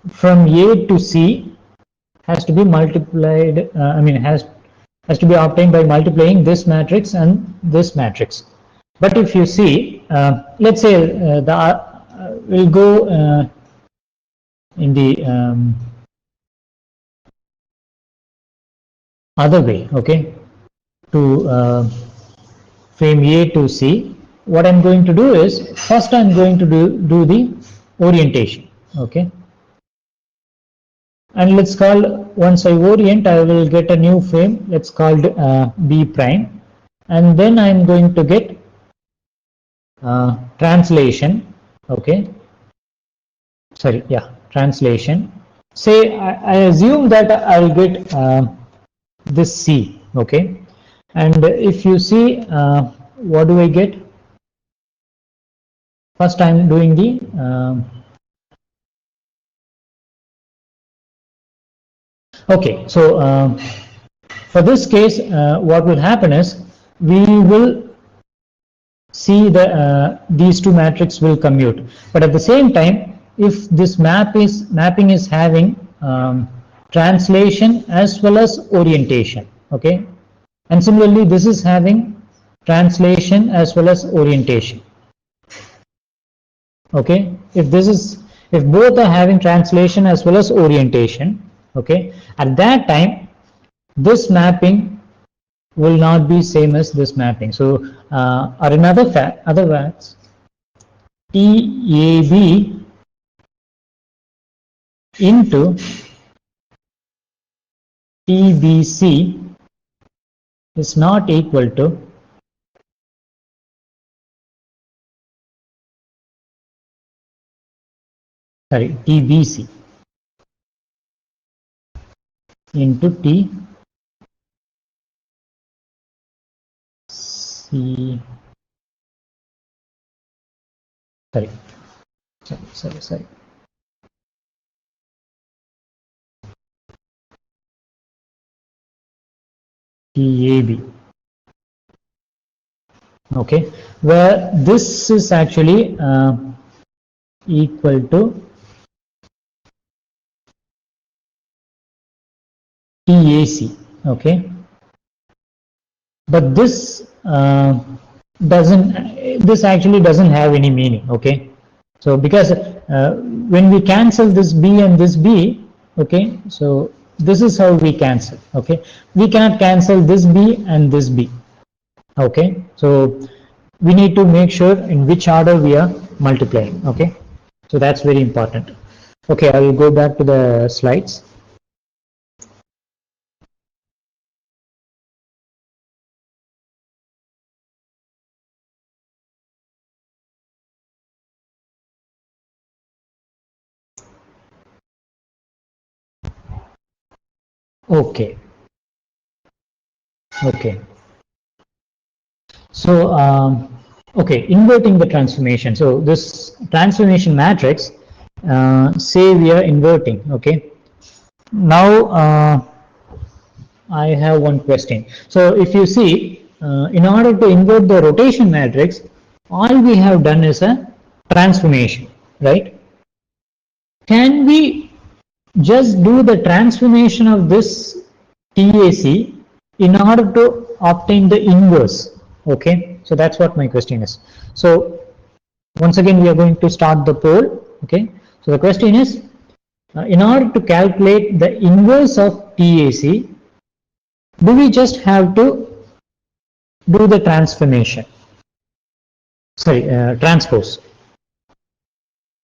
from A to C has to be multiplied, has to be obtained by multiplying this matrix and this matrix. But if you see, let's say we'll go in the other way. Okay, to frame A to C, what I'm going to do is, first I'm going to do the orientation. Okay, and let's call, once I orient, I will get a new frame, let's call B prime, and then I'm going to get translation. Okay, sorry, yeah, translation. Say I assume that I'll get this C. Okay, and if you see, what do I get? First I'm doing the okay, so for this case what will happen is we will see the these two matrices will commute, but at the same time if this mapping is having translation as well as orientation, okay, and similarly this is having translation as well as orientation, okay, if both are having translation as well as orientation, okay, at that time this mapping will not be same as this mapping. So or in other words, TAB into TBC is not equal to TBC into TC, sorry, TAB, okay, where this is actually equal to TAC, okay, but this this actually doesn't have any meaning, okay, so because when we cancel this B and this B, okay, so this is how we cancel, okay, we cannot cancel this B and this B, okay, so we need to make sure in which order we are multiplying, okay, so that's very important. Okay, I will go back to the slides. Okay. So okay, inverting the transformation. So this transformation matrix, say we are inverting, okay. Now I have one question. So if you see, in order to invert the rotation matrix, all we have done is a transformation, right? Can we just do the transformation of this TAC in order to obtain the inverse? Okay, so that's what my question is. So once again we are going to start the poll, okay. So the question is, in order to calculate the inverse of TAC, do we just have to do the transformation, transpose,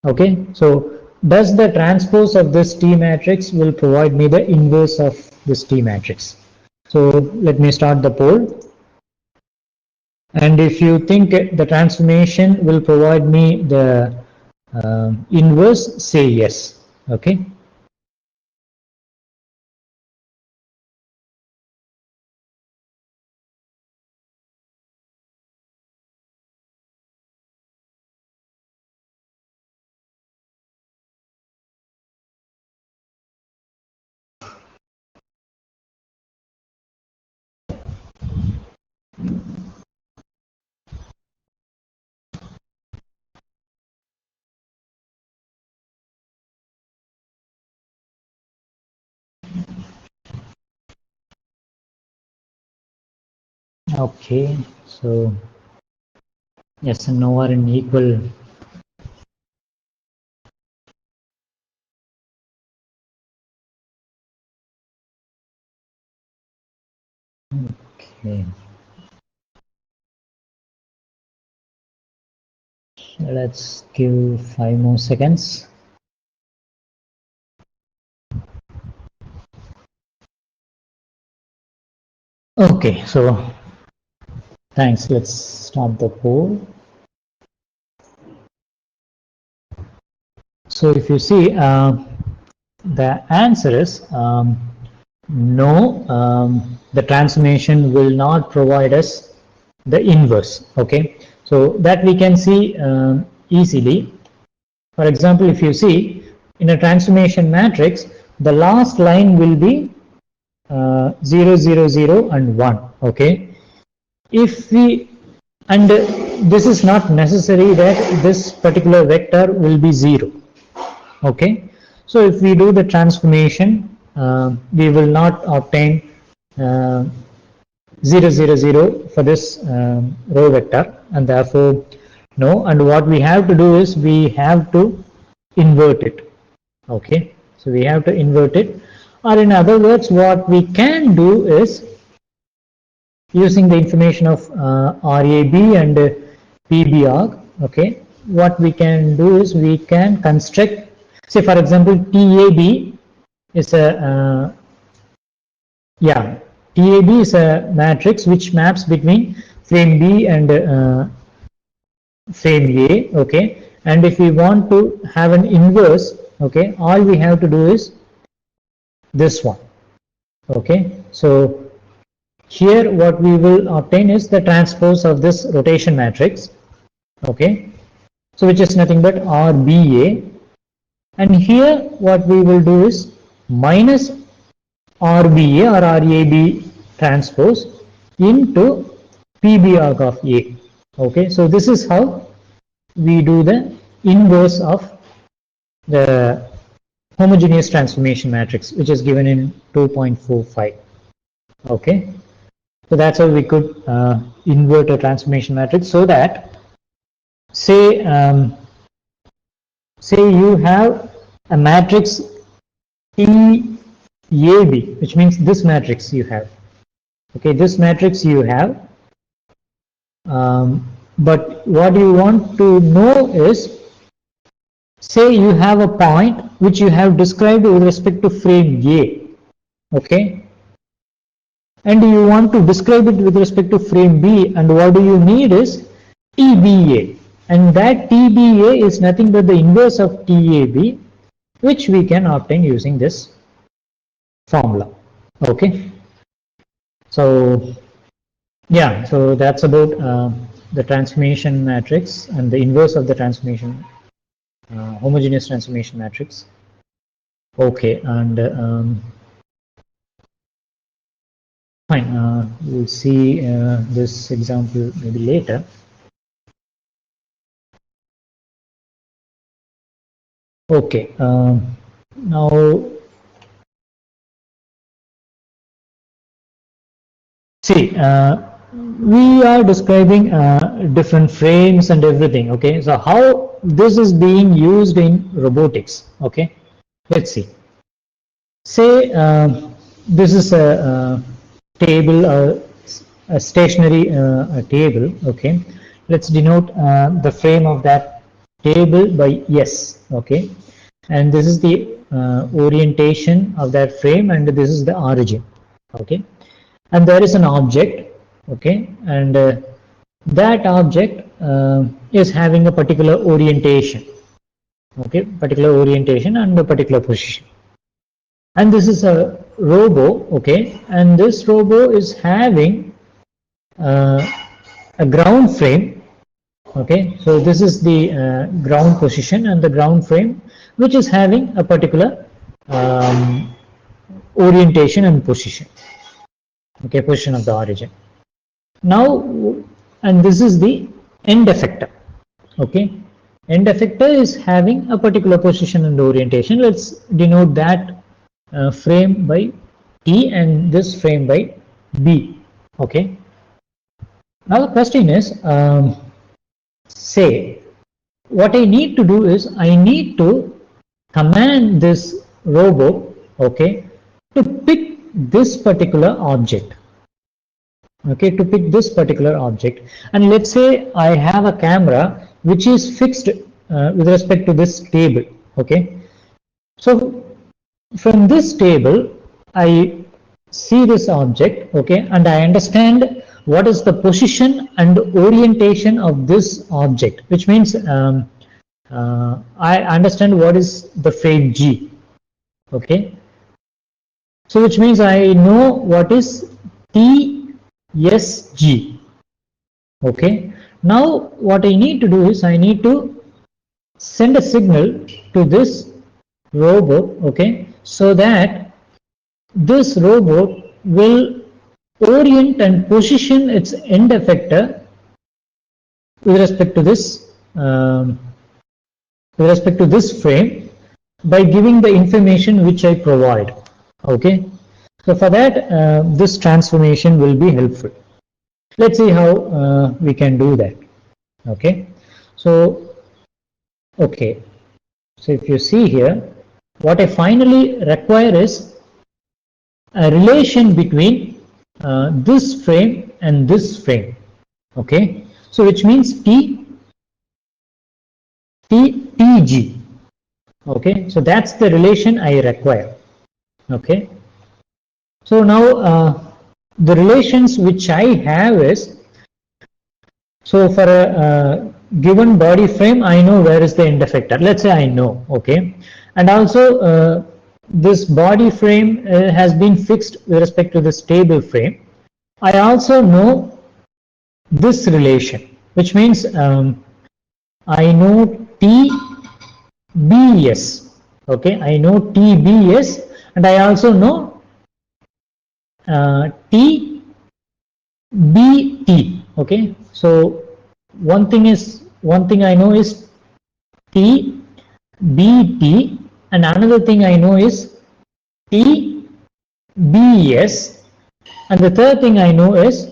okay. So does the transpose of this T matrix will provide me the inverse of this T matrix? So let me start the poll, and if you think the transformation will provide me the inverse, say yes, okay. Okay, so yes and no are in equal. Okay, let's give 5 more seconds. Okay, so thanks. Let's start the poll. So if you see, the answer is no, the transformation will not provide us the inverse, okay. So that we can see easily. For example, if you see in a transformation matrix, the last line will be 0, 0, 0 and 1. Okay, if we, and this is not necessary that this particular vector will be 0. Okay, so if we do the transformation, we will not obtain 0, 0, 0 for this row vector, and therefore no. And what we have to do is we have to invert it. Okay, so we have to invert it, or in other words, what we can do is, using the information of RAB and PBarg, okay, what we can do is we can construct, say for example, TAB is a TAB is a matrix which maps between frame B and frame A. Okay, and if we want to have an inverse, okay, all we have to do is this one. Okay, so here what we will obtain is the transpose of this rotation matrix. Okay, so which is nothing but RBA, and here what we will do is minus RBA or RAB transpose into PBarg of A. Okay, so this is how we do the inverse of the homogeneous transformation matrix, which is given in 2.45. Okay, so that's how we could invert a transformation matrix, so that say you have a matrix TAB, which means this matrix you have. Okay, this matrix you have, but what you want to know is, say you have a point which you have described with respect to frame A. Okay, and you want to describe it with respect to frame B, and what do you need is TBA, and that TBA is nothing but the inverse of TAB, which we can obtain using this formula. Okay, so yeah, so that's about the transformation matrix and the inverse of the transformation homogeneous transformation matrix. Okay, and fine, we'll see this example maybe later. Okay, now see, we are describing different frames and everything. Okay, so how this is being used in robotics? Okay, let's see. Say this is a table, a stationary table. Okay, let's denote the frame of that table by S. Okay, and this is the orientation of that frame, and this is the origin. Okay, and there is an object. Okay, and that object is having a particular orientation. Okay, particular orientation and a particular position. And this is a robo. Okay, and this robo is having a ground frame. Okay, so this is the ground position and the ground frame, which is having a particular orientation and position. Okay, position of the origin. Now, and this is the end effector. Okay, end effector is having a particular position and orientation. Let's denote that frame by T and this frame by B. Okay, now the question is, say what I need to do is I need to command this robo, okay, to pick this particular object. Okay, to pick this particular object, and let's say I have a camera which is fixed with respect to this table. Okay, so from this table I see this object. Okay, and I understand what is the position and orientation of this object, which means I understand what is the frame G. Okay, so which means I know what is TSG. Okay, now what I need to do is I need to send a signal to this robot, okay, so that this robot will orient and position its end effector with respect to this frame by giving the information which I provide. Okay, so for that this transformation will be helpful. Let's see how we can do that. Okay, so if you see here, what I finally require is a relation between this frame and this frame. Okay, so which means TG. Okay, so that's the relation I require. Okay, so now the relations which I have is, so for a given body frame, I know where is the end effector. Let's say I know, okay, and also this body frame has been fixed with respect to the stable frame. I also know this relation, which means I know TBS. Okay, I know TBS, and I also know TBT. Okay, so one thing I know is TBT, and another thing I know is TBS, and the third thing I know is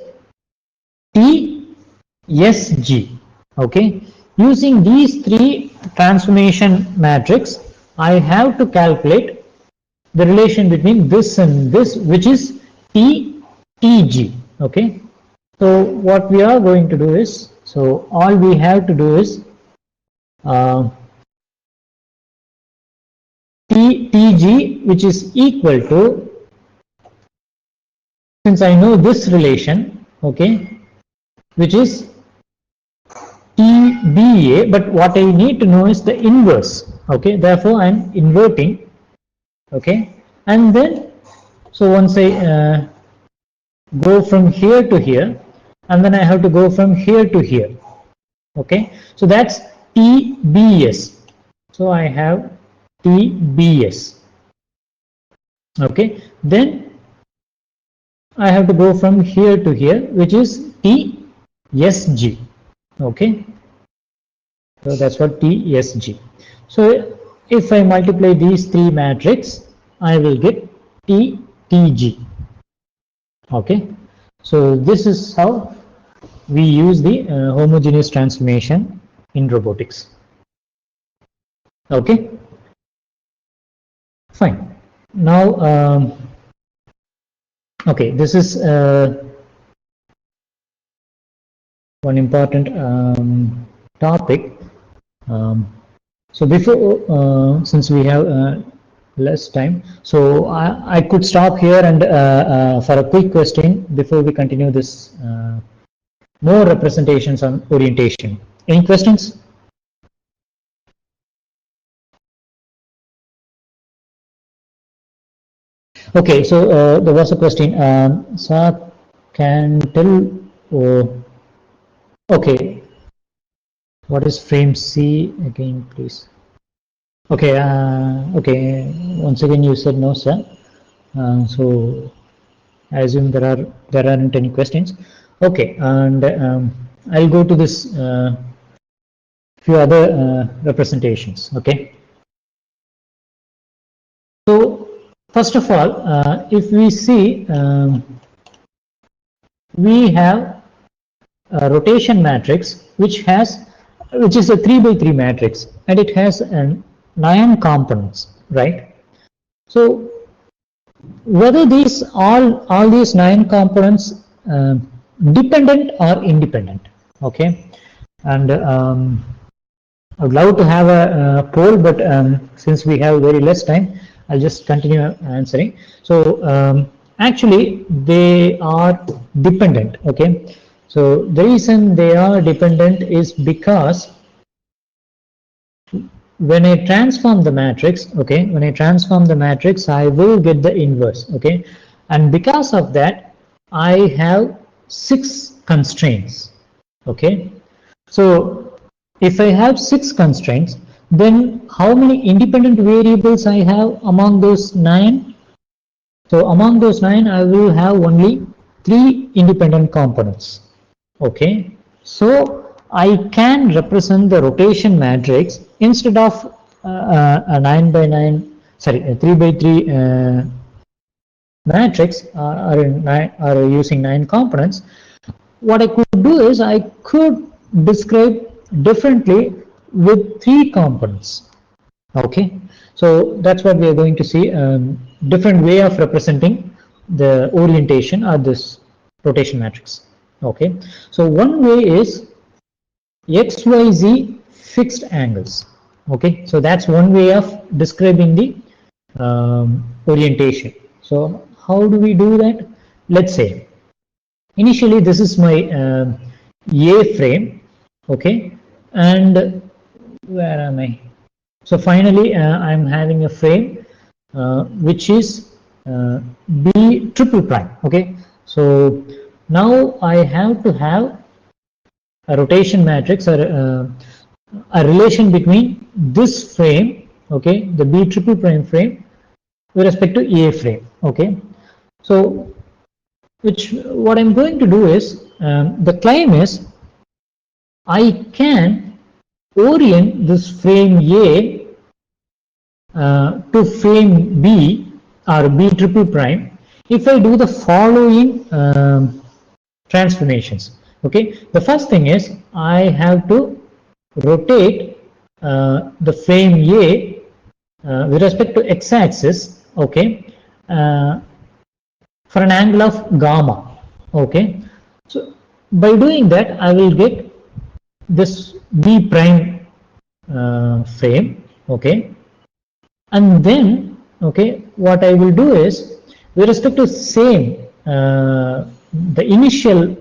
TSG. Okay, using these three transformation matrix, I have to calculate the relation between this and this, which is TG. Okay, so what we are going to do is, so all we have to do is TG, which is equal to, since I know this relation, okay, which is TBA, but what I need to know is the inverse. Okay, therefore I'm inverting. Okay, and then so once I go from here to here, and then I have to go from here to here. Okay, so that's TBS. So I have TBS. Okay, then I have to go from here to here, which is TSG. Okay, so that's what TSG. So if I multiply these three matrices, I will get TG. Okay, so this is how we use the homogeneous transformation in robotics. Okay, fine. Now okay, this is one important topic. So before, since we have less time, so I could stop here and for a quick question before we continue this more representations on orientation. Any questions? Okay, so there was a question. Sir, can tell. Okay, what is frame C again, please? Okay, okay. Once again, you said no, sir. So I assume there aren't any questions. Okay, and I'll go to this few other representations. Okay. So first of all, if we see, we have a rotation matrix which is a 3x3 matrix, and it has 9 components, right? So whether these all these 9 components dependent or independent, okay, and I would love to have a poll, but since we have very less time, I'll just continue answering. So actually they are dependent. Okay, so the reason they are dependent is because when I transform the matrix, okay, when I transform the matrix, I will get the inverse. Okay, and because of that, I have 6 constraints. Okay, so if I have 6 constraints, then how many independent variables I have among those 9? So among those 9, I will have only 3 independent components. Okay, so I can represent the rotation matrix instead of a 9 by 9, sorry, a 3 by 3 matrix are using 9 components. What I could do is I could describe differently with 3 components. Okay, so that's what we are going to see, different way of representing the orientation or this rotation matrix. Okay, so one way is XYZ fixed angles. Okay, so that's one way of describing the orientation. So how do we do that? Let's say initially this is my A frame. Okay, and where am I? So finally I'm having a frame which is B triple prime. Okay, so now I have to have a rotation matrix or a relation between this frame, okay, the B triple prime frame, with respect to A frame. Okay, so what I'm going to do is the claim is I can orient this frame A to frame B or B triple prime if I do the following transformations. Okay, the first thing is I have to rotate the frame A with respect to x-axis, okay, for an angle of gamma. Okay, so by doing that I will get this B prime frame. Okay, and then okay, what I will do is with respect to same the initial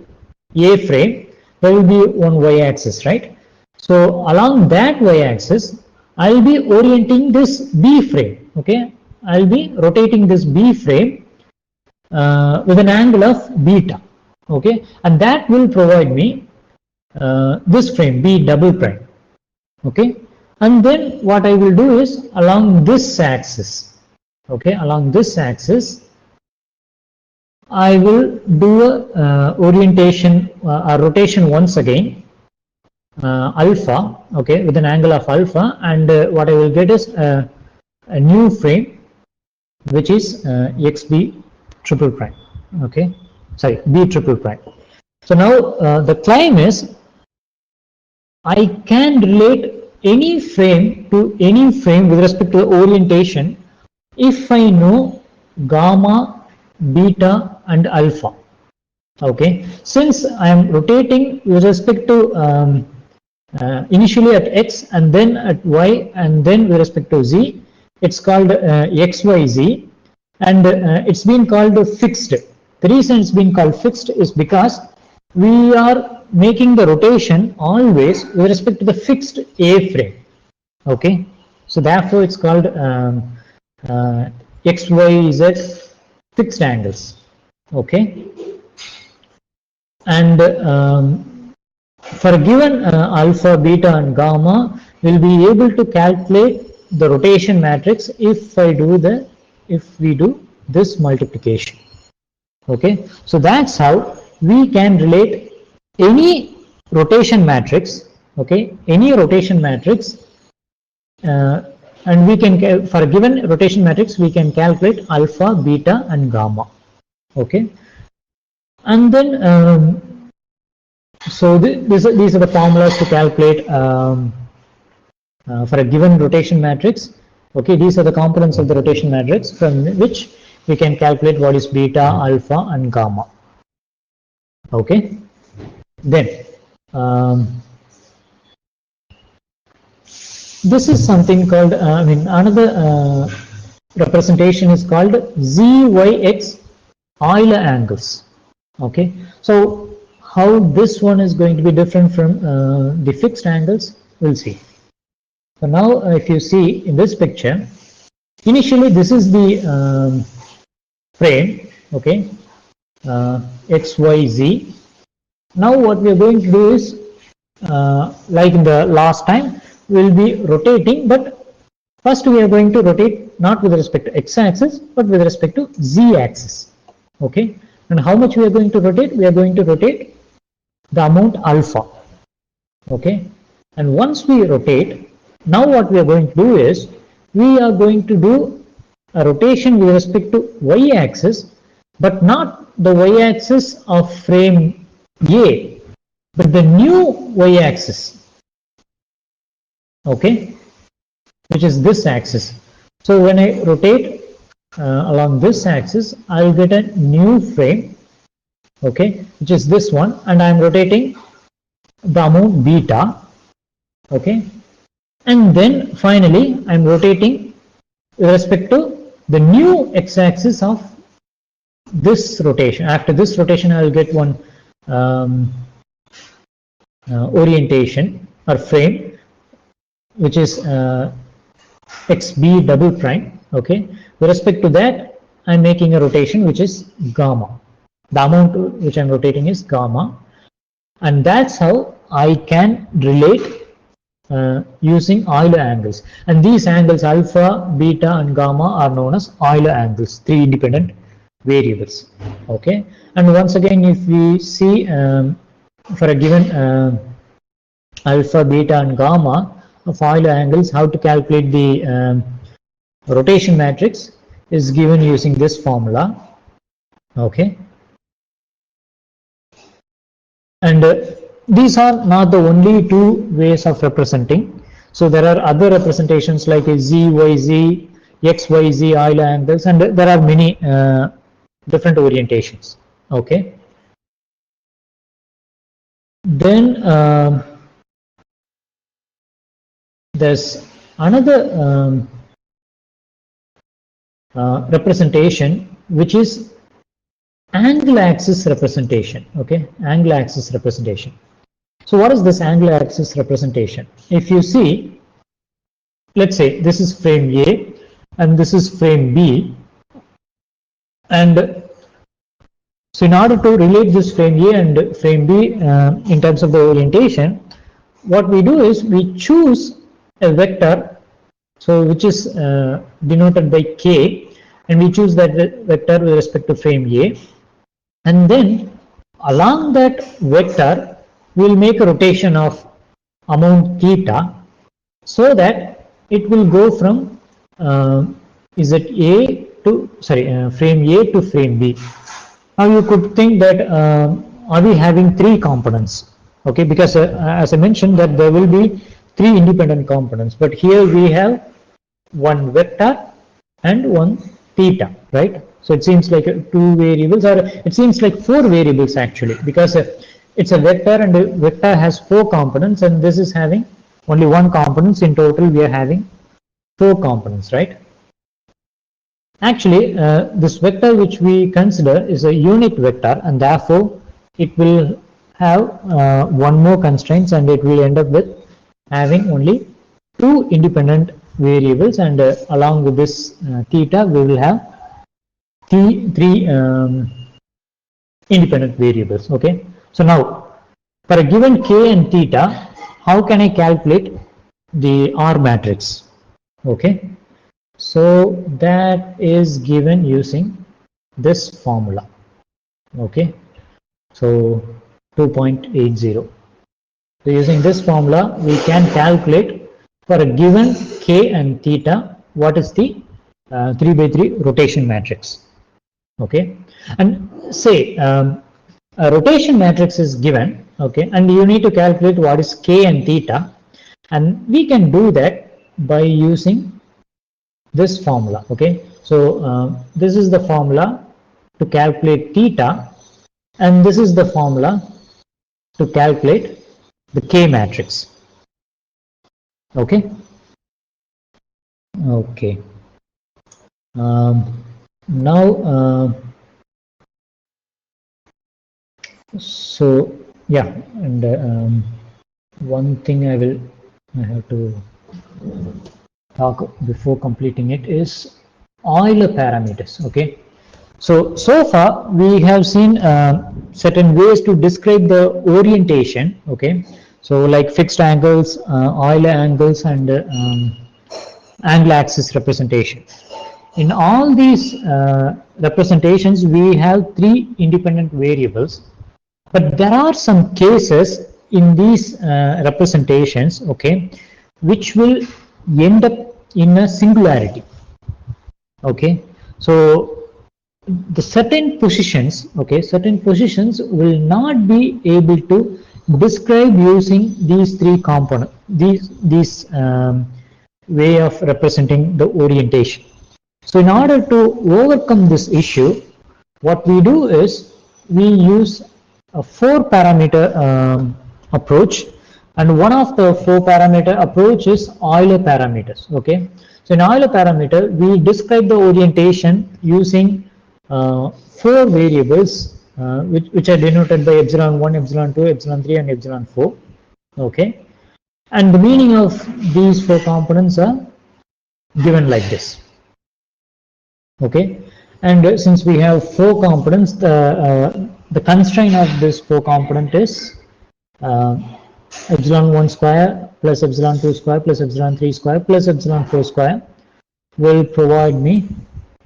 A frame, there will be one y-axis, right? So along that y-axis I'll be orienting this B frame. Okay, I'll be rotating this B frame with an angle of beta. Okay, and that will provide me this frame B double prime. Okay, and then what I will do is along this axis, okay, along this axis I will do a orientation a rotation once again alpha, okay, with an angle of alpha, and what I will get is a new frame which is XB triple prime. Okay, sorry, B triple prime. So now the claim is I can relate any frame to any frame with respect to the orientation if I know gamma, beta and alpha. Okay, since I am rotating with respect to initially at x and then at y and then with respect to z, it's called xyz, and it's been called fixed. The reason it's been called fixed is because we are making the rotation always with respect to the fixed A frame. Okay, so therefore it's called XYZ fixed angles. Okay, and for a given alpha, beta and gamma, we'll be able to calculate the rotation matrix if we do this multiplication. Okay, so that's how we can relate any rotation matrix, okay, any rotation matrix, and we can, for a given rotation matrix, we can calculate alpha, beta and gamma. Okay, and then so these are the formulas to calculate for a given rotation matrix. Okay, these are the components of the rotation matrix from which we can calculate what is beta, alpha and gamma. Okay, then this is something called another representation is called ZYX Euler angles. Okay, so how this one is going to be different from the fixed angles, we'll see. So now if you see in this picture, initially this is the frame, okay, XYZ. Now what we are going to do is like in the last time, will be rotating, but first we are going to rotate not with respect to x-axis, but with respect to z-axis. Okay, and how much we are going to rotate? We are going to rotate the amount alpha. Okay, and once we rotate, now what we are going to do is we are going to do a rotation with respect to y-axis, but not the y-axis of frame A, but the new y-axis, okay, which is this axis. So when I rotate along this axis, I'll get a new frame, okay, which is this one, and I'm rotating the amount beta, okay, and then finally I'm rotating with respect to the new x-axis of this rotation. After this rotation, I will get one orientation or frame, which is xb double prime. Okay, with respect to that, I'm making a rotation which is gamma. The amount which I'm rotating is gamma, and that's how I can relate using Euler angles. And these angles alpha, beta, and gamma are known as Euler angles, 3 independent variables. Okay, and once again, if we see for a given alpha, beta, and gamma of Euler angles, how to calculate the rotation matrix is given using this formula. Okay, and these are not the only two ways of representing. So there are other representations like a z, y, z, x, y, z Euler angles, and there are many different orientations. Okay, then there's another representation, which is angle axis representation. Okay, angle axis representation. So what is this angle axis representation? If you see, let's say this is frame A and this is frame B, and so in order to relate this frame A and frame B in terms of the orientation, what we do is we choose a vector, so which is denoted by k, and we choose that vector with respect to frame A, and then along that vector we will make a rotation of amount theta, so that it will go from frame A to frame B. Now you could think that are we having 3 components? Okay, because as I mentioned that there will be 3 independent components, but here we have one vector and one theta, right? So it seems like 2 variables, or it seems like 4 variables actually, because it's a vector and the vector has 4 components, and this is having only 1 component. In total we are having 4 components, right? Actually this vector which we consider is a unit vector, and therefore it will have one more constraints, and it will end up with having only 2 independent variables, and along with this theta we will have 3 independent variables. Okay, so now for a given k and theta, how can I calculate the R matrix? Okay, so that is given using this formula. Okay, so 2.80. So using this formula we can calculate for a given k and theta what is the 3/3 rotation matrix. Okay, and say a rotation matrix is given, okay, and you need to calculate what is k and theta, and we can do that by using this formula. Okay, so this is the formula to calculate theta, and this is the formula to calculate the k matrix. Okay, okay. Now so yeah, and one thing I have to talk before completing it is Euler parameters. Okay, so far we have seen certain ways to describe the orientation. Okay, So like fixed angles, Euler angles, and angle axis representation. In all these representations, we have three independent variables, but there are some cases in these representations, okay, which will end up in a singularity. Okay, so the certain positions, okay, certain positions will not be able to describe using these three components, these way of representing the orientation. So in order to overcome this issue, what we do is we use a 4-parameter approach, and one of the 4-parameter approach is Euler parameters. Okay, so in Euler parameter we describe the orientation using 4 variables which are denoted by epsilon 1, epsilon 2, epsilon 3, and epsilon 4. Okay, and the meaning of these 4 components are given like this. Okay, and since we have 4 components, the constraint of this 4 component is epsilon 1 square plus epsilon 2 square plus epsilon 3 square plus epsilon 4 square will provide me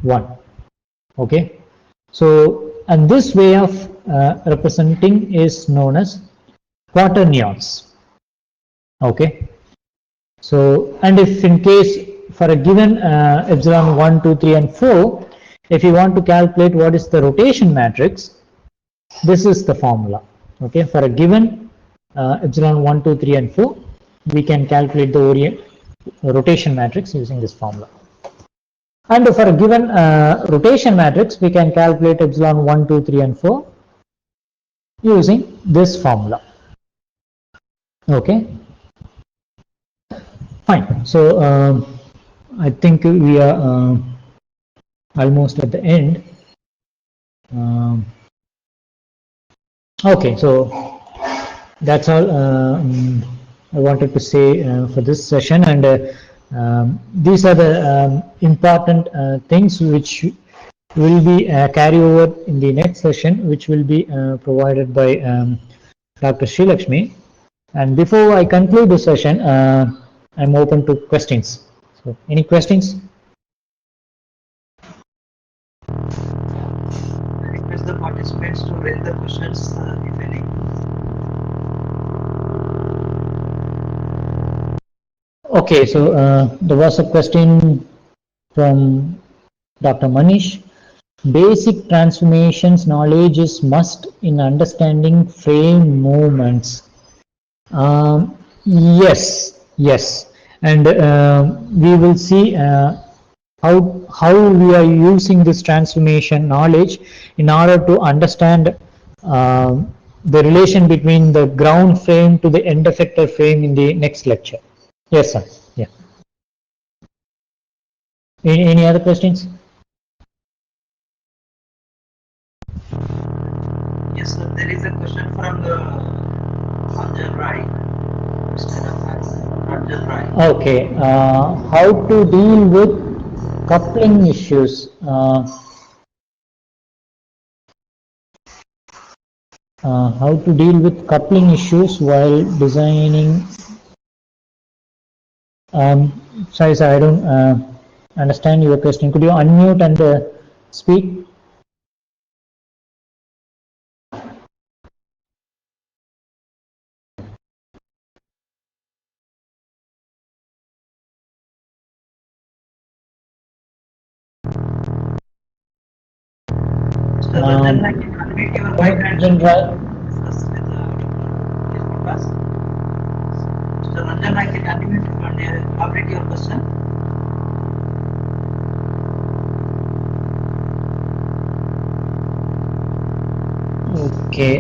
1. Okay, so and this way of representing is known as quaternions. Okay, so and if in case for a given epsilon 1, 2, 3, and 4, if you want to calculate what is the rotation matrix, this is the formula. Okay, for a given epsilon 1, 2, 3, and 4, we can calculate the rotation matrix using this formula. And for a given rotation matrix, we can calculate epsilon 1, 2, 3, and 4 using this formula. Okay, fine. So I think we are almost at the end. Okay, so that's all I wanted to say for this session, and these are the important things which will be carry over in the next session, which will be provided by Dr. Srilakshmi. And before I conclude the session, I'm open to questions. So, any questions? I request the participants to raise the questions, if any. Okay, so there was a question from Dr. Manish. Basic transformations knowledge is must in understanding frame movements. Yes, and we will see how we are using this transformation knowledge in order to understand the relation between the ground frame to the end effector frame in the next lecture. Yes, sir. Yeah. Any other questions? Yes, sir. There is a question from the Ranjan Rai. Ranjan Rai. Okay. How to deal with coupling issues? How to deal with coupling issues while designing? Sorry, sir, I don't understand your question. Could you unmute and speak? Mr. Ranjan, I can unmute your mic and discuss with this podcast. Mr. Ranjan, I can unmute you and elaborate your question. Okay.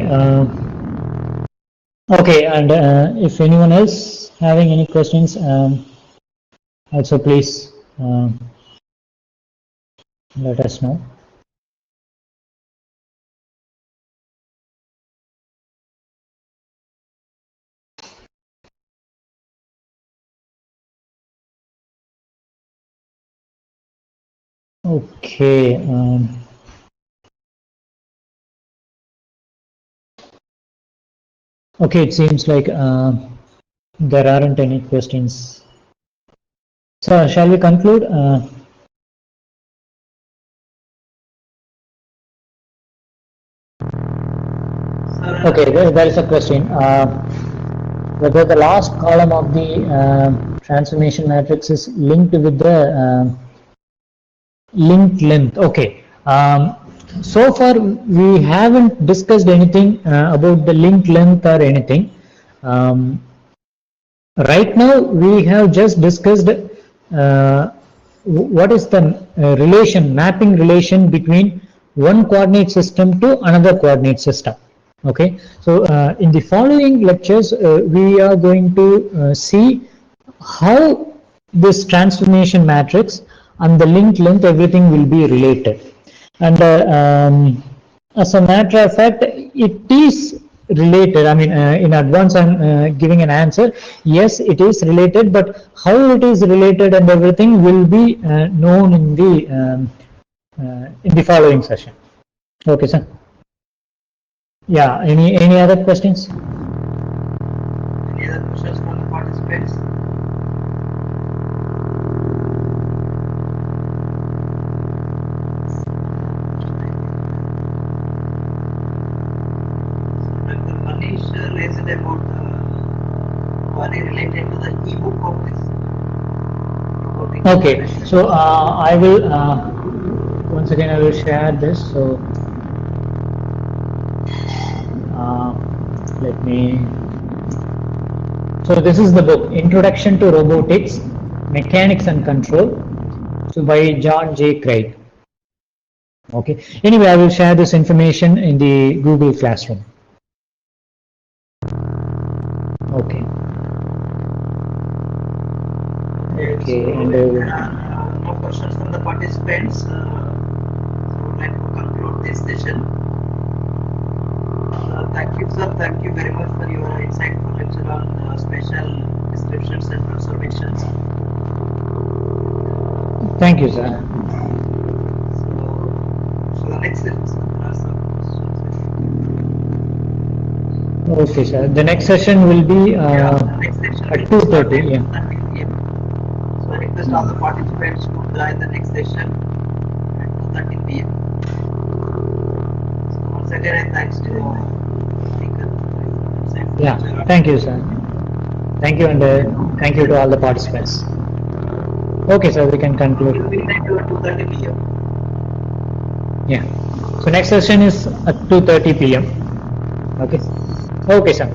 Okay, and if anyone else having any questions, also please let us know. Okay. Okay, it seems like there aren't any questions. So shall we conclude? Sir, Okay, there is a question. Whether the last column of the transformation matrix is linked with the linked length. Okay. So far we haven't discussed anything about the linked length or anything. Right now we have just discussed what is the mapping relation between one coordinate system to another coordinate system. Okay, so in the following lectures we are going to see how this transformation matrix and the linked length, everything will be related. And as a matter of fact, it is related. I mean, in advance I'm giving an answer. Yes, it is related, but how it is related and everything will be known in the following session. Okay, sir. Yeah, any other questions? any other questions from the participants? Dr. Manish raised about worry related to the ebook of this. robotic Okay, integration. so I will once again I will share this. So let me. So this is the book, Introduction to Robotics, Mechanics and Control, so by John J. Craig. Okay. Anyway, I will share this information in the Google Classroom. Okay. Okay, So and there are no questions from the participants. So I would like to conclude this session. Thank you, sir. Thank you very much for your insightful lecture on spatial descriptions and transformations. thank you, sir. So the next session, sir, there are some questions. Okay, sir. The next session will be The next session at will start 2:30. Yeah. 2:30 p.m. So I request all the participants to join the next session at 2:30 p.m. So once again, I thanks to speaker. Yeah. Thank you, sir. Thank you, and thank you to all the participants. Okay, sir. We can conclude. Midnight to 2:30 p.m. Yeah. So next session is at 2:30 p.m. Okay. Okay, sir.